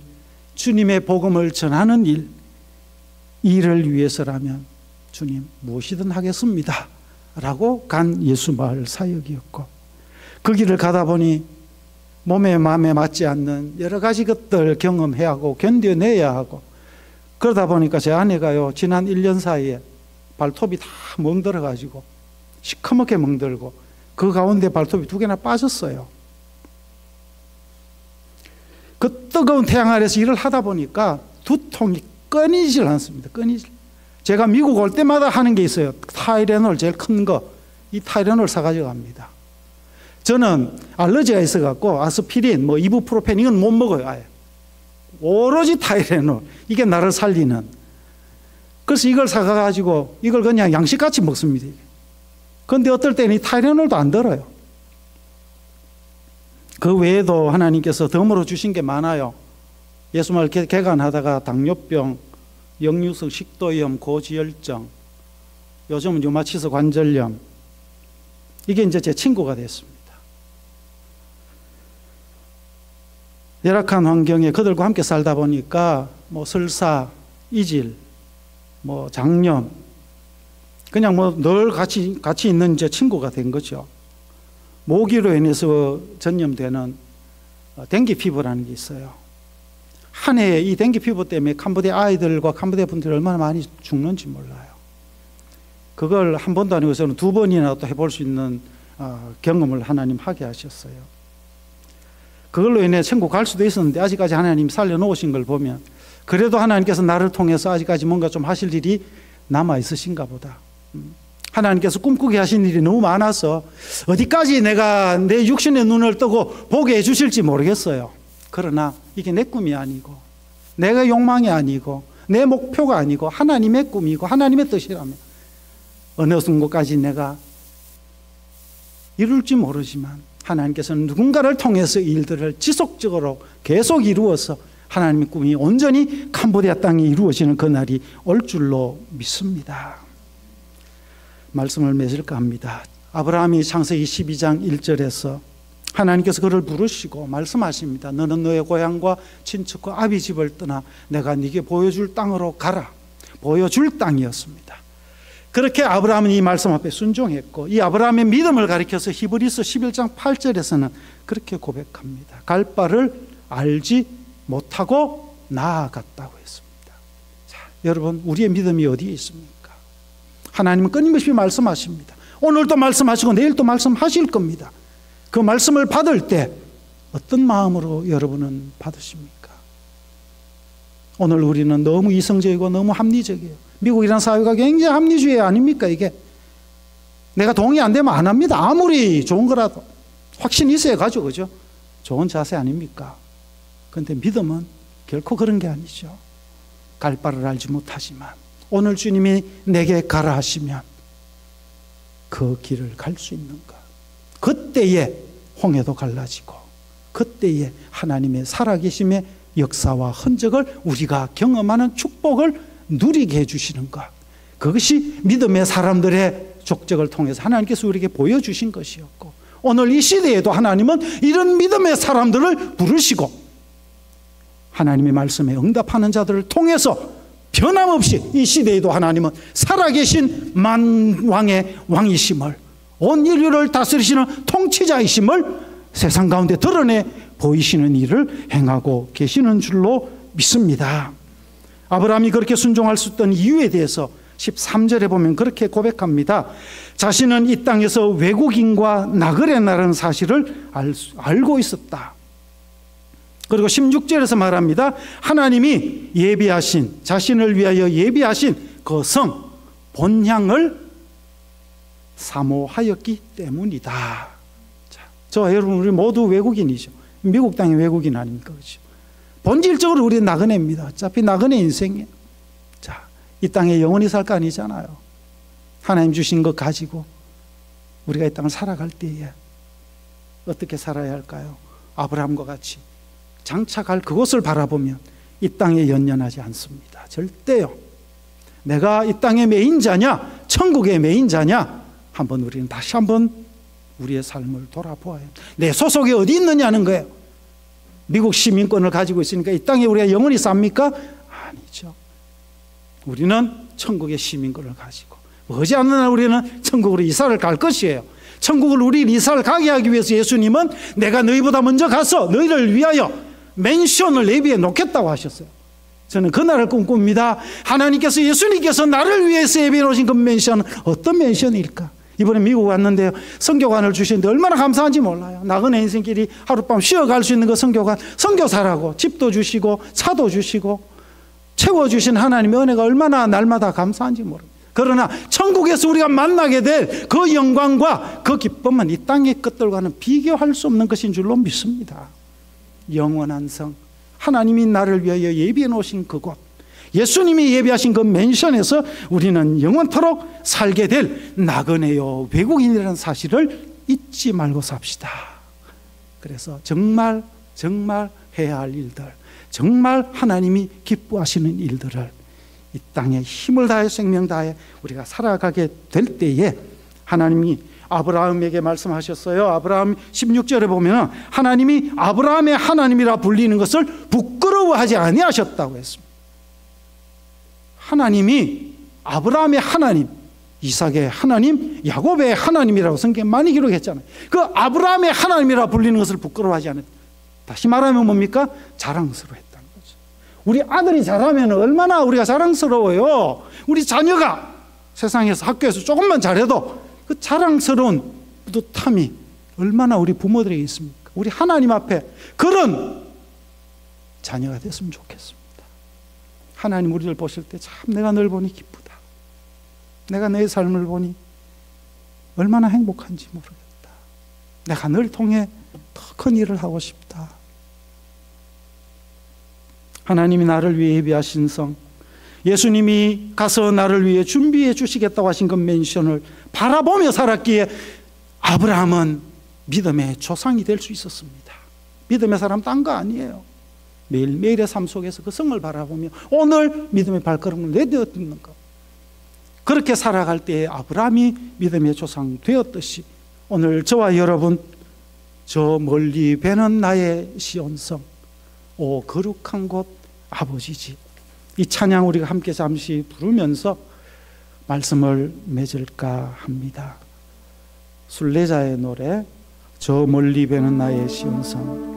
주님의 복음을 전하는 일, 이 일을 위해서라면 주님 무엇이든 하겠습니다 라고 간 예수마을 사역이었고, 그 길을 가다 보니 몸에 마음에 맞지 않는 여러 가지 것들 경험해야 하고 견뎌내야 하고, 그러다 보니까 제 아내가요, 지난 1년 사이에 발톱이 다 멍들어가지고 시커멓게 멍들고 그 가운데 발톱이 2개나 빠졌어요. 그 뜨거운 태양 아래서 일을 하다 보니까 두통이 끊이질 않습니다. 제가 미국 올 때마다 하는 게 있어요. 타이레놀 제일 큰 거, 이 타이레놀 사가지고 갑니다. 저는 알러지가 있어갖고 아스피린, 뭐 이부프로펜 이건 못 먹어요. 아예. 오로지 타이레놀, 이게 나를 살리는. 그래서 이걸 사가지고 이걸 그냥 양식같이 먹습니다. 그런데 어떨 때는 이 타이레놀도 안 들어요. 그 외에도 하나님께서 덤으로 주신 게 많아요. 예수말 개간하다가 당뇨병, 역류성 식도염, 고지혈증, 요즘은 류마티스 관절염, 이게 이제 제 친구가 됐습니다. 열악한 환경에 그들과 함께 살다 보니까 뭐 설사, 이질, 뭐 장염, 그냥 뭐 늘 같이 있는 제 친구가 된 거죠. 모기로 인해서 전염되는 댕기 피부라는 게 있어요. 한 해에 이 댕기 피부 때문에 캄보디아 아이들과 캄보디아 분들이 얼마나 많이 죽는지 몰라요. 그걸 한 번도 아니고 저는 2번이나 또 해볼 수 있는 경험을 하나님 하게 하셨어요. 그걸로 인해 천국 갈 수도 있었는데 아직까지 하나님 살려놓으신 걸 보면 그래도 하나님께서 나를 통해서 아직까지 뭔가 좀 하실 일이 남아 있으신가 보다. 하나님께서 꿈꾸게 하신 일이 너무 많아서 어디까지 내가 내 육신의 눈을 뜨고 보게 해주실지 모르겠어요. 그러나 이게 내 꿈이 아니고 내가 욕망이 아니고 내 목표가 아니고 하나님의 꿈이고 하나님의 뜻이라면 어느 순간까지 내가 이룰지 모르지만 하나님께서는 누군가를 통해서 일들을 지속적으로 계속 이루어서 하나님의 꿈이 온전히 캄보디아 땅에 이루어지는 그날이 올 줄로 믿습니다. 말씀을 맺을까 합니다. 아브라함이 창세기 12장 1절에서 하나님께서 그를 부르시고 말씀하십니다. 너는 너의 고향과 친척과 아비 집을 떠나 내가 네게 보여줄 땅으로 가라. 보여줄 땅이었습니다. 그렇게 아브라함은 이 말씀 앞에 순종했고, 이 아브라함의 믿음을 가리켜서 히브리서 11장 8절에서는 그렇게 고백합니다. 갈 바를 알지 못하고 나아갔다고 했습니다. 자, 여러분, 우리의 믿음이 어디에 있습니까? 하나님은 끊임없이 말씀하십니다. 오늘도 말씀하시고 내일도 말씀하실 겁니다. 그 말씀을 받을 때 어떤 마음으로 여러분은 받으십니까? 오늘 우리는 너무 이성적이고 너무 합리적이에요. 미국이라는 사회가 굉장히 합리주의 아닙니까? 이게 내가 동의 안 되면 안 합니다. 아무리 좋은 거라도 확신이 있어야 가죠, 그죠? 좋은 자세 아닙니까? 그런데 믿음은 결코 그런 게 아니죠. 갈 바를 알지 못하지만 오늘 주님이 내게 가라 하시면 그 길을 갈 수 있는가? 그때에 홍해도 갈라지고 그때에 하나님의 살아계심의 역사와 흔적을 우리가 경험하는 축복을 누리게 해주시는 것, 그것이 믿음의 사람들의 족적을 통해서 하나님께서 우리에게 보여주신 것이었고, 오늘 이 시대에도 하나님은 이런 믿음의 사람들을 부르시고 하나님의 말씀에 응답하는 자들을 통해서 변함없이 이 시대에도 하나님은 살아계신 만왕의 왕이심을, 온 인류를 다스리시는 통치자이심을 세상 가운데 드러내 보이시는 일을 행하고 계시는 줄로 믿습니다. 아브라함이 그렇게 순종할 수 있던 이유에 대해서 13절에 보면 그렇게 고백합니다. 자신은 이 땅에서 외국인과 나그네 나라는 사실을 알고 있었다. 그리고 16절에서 말합니다. 하나님이 예비하신, 자신을 위하여 예비하신 그 성 본향을 사모하였기 때문이다. 자, 여러분, 우리 모두 외국인이죠. 미국 땅의 외국인 아닙니까? 그렇죠? 본질적으로 우리는 나그네입니다. 어차피 나그네 인생이에요. 자, 이 땅에 영원히 살 거 아니잖아요. 하나님 주신 것 가지고 우리가 이 땅을 살아갈 때에 어떻게 살아야 할까요? 아브라함과 같이 장차갈 그곳을 바라보면 이 땅에 연연하지 않습니다. 절대요. 내가 이 땅의 메인자냐, 천국의 메인자냐, 한번 우리는 다시 한번 우리의 삶을 돌아보아야 합니다. 내 소속이 어디 있느냐는 거예요. 미국 시민권을 가지고 있으니까 이 땅에 우리가 영원히 삽니까? 아니죠. 우리는 천국의 시민권을 가지고 머지않는 날 우리는 천국으로 이사를 갈 것이에요. 천국을 우리 이사를 가게 하기 위해서 예수님은 내가 너희보다 먼저 가서 너희를 위하여 맨션을 예비해 놓겠다고 하셨어요. 저는 그날을 꿈꿉니다. 하나님께서, 예수님께서 나를 위해서 예비해 놓으신 그 맨션은 어떤 맨션일까? 이번에 미국 왔는데요, 선교관을 주시는데 얼마나 감사한지 몰라요. 나그네 인생길이 하룻밤 쉬어갈 수 있는 그 선교관, 선교사라고 집도 주시고 차도 주시고 채워주신 하나님의 은혜가 얼마나 날마다 감사한지 모릅니다. 그러나 천국에서 우리가 만나게 될 그 영광과 그 기쁨은 이 땅의 것들과는 비교할 수 없는 것인 줄로 믿습니다. 영원한 성, 하나님이 나를 위하여 예비해 놓으신 그곳, 예수님이 예비하신 그 맨션에서 우리는 영원토록 살게 될 나그네요 외국인이라는 사실을 잊지 말고 삽시다. 그래서 정말 해야 할 일들, 정말 하나님이 기뻐하시는 일들을 이 땅에 힘을 다해 생명 다해 우리가 살아가게 될 때에 하나님이 아브라함에게 말씀하셨어요. 아브라함 16절에 보면 하나님이 아브라함의 하나님이라 불리는 것을 부끄러워하지 아니하셨다고 했습니다. 하나님이 아브라함의 하나님, 이삭의 하나님, 야곱의 하나님이라고 성경에 많이 기록했잖아요. 그 아브라함의 하나님이라 불리는 것을 부끄러워하지 않았다. 다시 말하면 뭡니까? 자랑스러워했다는 거죠. 우리 아들이 잘하면 얼마나 우리가 자랑스러워요. 우리 자녀가 세상에서, 학교에서 조금만 잘해도 그 자랑스러운 뿌듯함이 얼마나 우리 부모들에게 있습니까? 우리 하나님 앞에 그런 자녀가 됐으면 좋겠습니다. 하나님 우리를 보실 때 참 내가 널 보니 기쁘다. 내가 내 삶을 보니 얼마나 행복한지 모르겠다. 내가 널 통해 더 큰 일을 하고 싶다. 하나님이 나를 위해 예비하신 성, 예수님이 가서 나를 위해 준비해 주시겠다고 하신 그 맨션을 바라보며 살았기에 아브라함은 믿음의 조상이 될 수 있었습니다. 믿음의 사람 딴 거 아니에요. 매일매일의 삶 속에서 그 성을 바라보며 오늘 믿음의 발걸음을 내딛는 것, 그렇게 살아갈 때에 아브라함이 믿음의 조상 되었듯이 오늘 저와 여러분, 저 멀리 배는 나의 시온성, 오 거룩한 곳 아버지지, 이 찬양 우리가 함께 잠시 부르면서 말씀을 맺을까 합니다. 순례자의 노래, 저 멀리 배는 나의 시온성.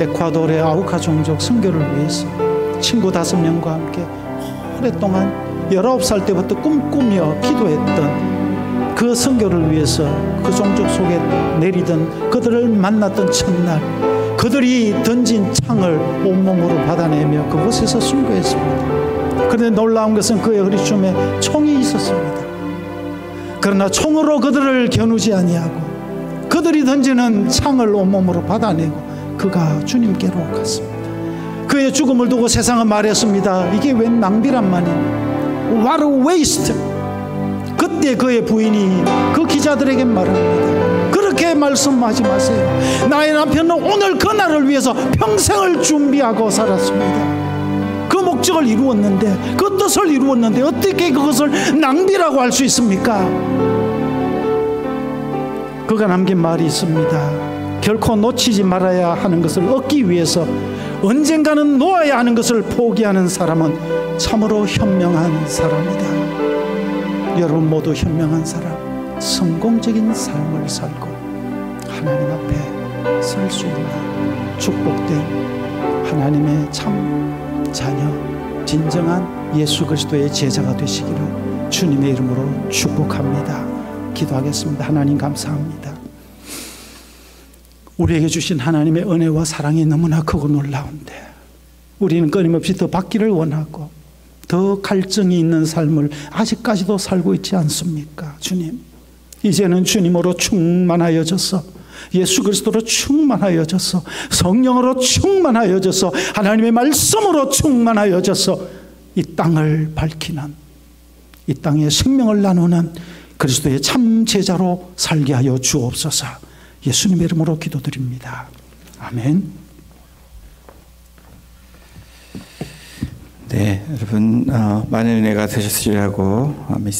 에콰도르의 아우카 종족 선교를 위해서 친구 5명과 함께 오랫동안 19살 때부터 꿈꾸며 기도했던 그 선교를 위해서 그 종족 속에 내리던 그들을 만났던 첫날 그들이 던진 창을 온몸으로 받아내며 그곳에서 순교했습니다. 그런데 놀라운 것은 그의 허리춤에 총이 있었습니다. 그러나 총으로 그들을 겨누지 아니하고 그들이 던지는 창을 온몸으로 받아내고 그가 주님께로 갔습니다. 그의 죽음을 두고 세상은 말했습니다. 이게 웬 낭비란 말이냐. What a waste. 그때 그의 부인이 그 기자들에게 말합니다. 그렇게 말씀하지 마세요. 나의 남편은 오늘 그날을 위해서 평생을 준비하고 살았습니다. 그 목적을 이루었는데 그 뜻을 이루었는데 어떻게 그것을 낭비라고 할 수 있습니까? 그가 남긴 말이 있습니다. 결코 놓치지 말아야 하는 것을 얻기 위해서 언젠가는 놓아야 하는 것을 포기하는 사람은 참으로 현명한 사람이다. 여러분 모두 현명한 사람, 성공적인 삶을 살고 하나님 앞에 설 수 있는 축복된 하나님의 참 자녀, 진정한 예수 그리스도의 제자가 되시기를 주님의 이름으로 축복합니다. 기도하겠습니다. 하나님 감사합니다. 우리에게 주신 하나님의 은혜와 사랑이 너무나 크고 놀라운데 우리는 끊임없이 더 받기를 원하고 더 갈증이 있는 삶을 아직까지도 살고 있지 않습니까? 주님, 이제는 주님으로 충만하여져서 예수 그리스도로 충만하여져서 성령으로 충만하여져서 하나님의 말씀으로 충만하여져서 이 땅을 밝히는, 이 땅에 생명을 나누는 그리스도의 참 제자로 살게 하여 주옵소서. 예수님의 이름으로 기도드립니다. 아멘. 네, 여러분 많은 은혜가 되셨으리라고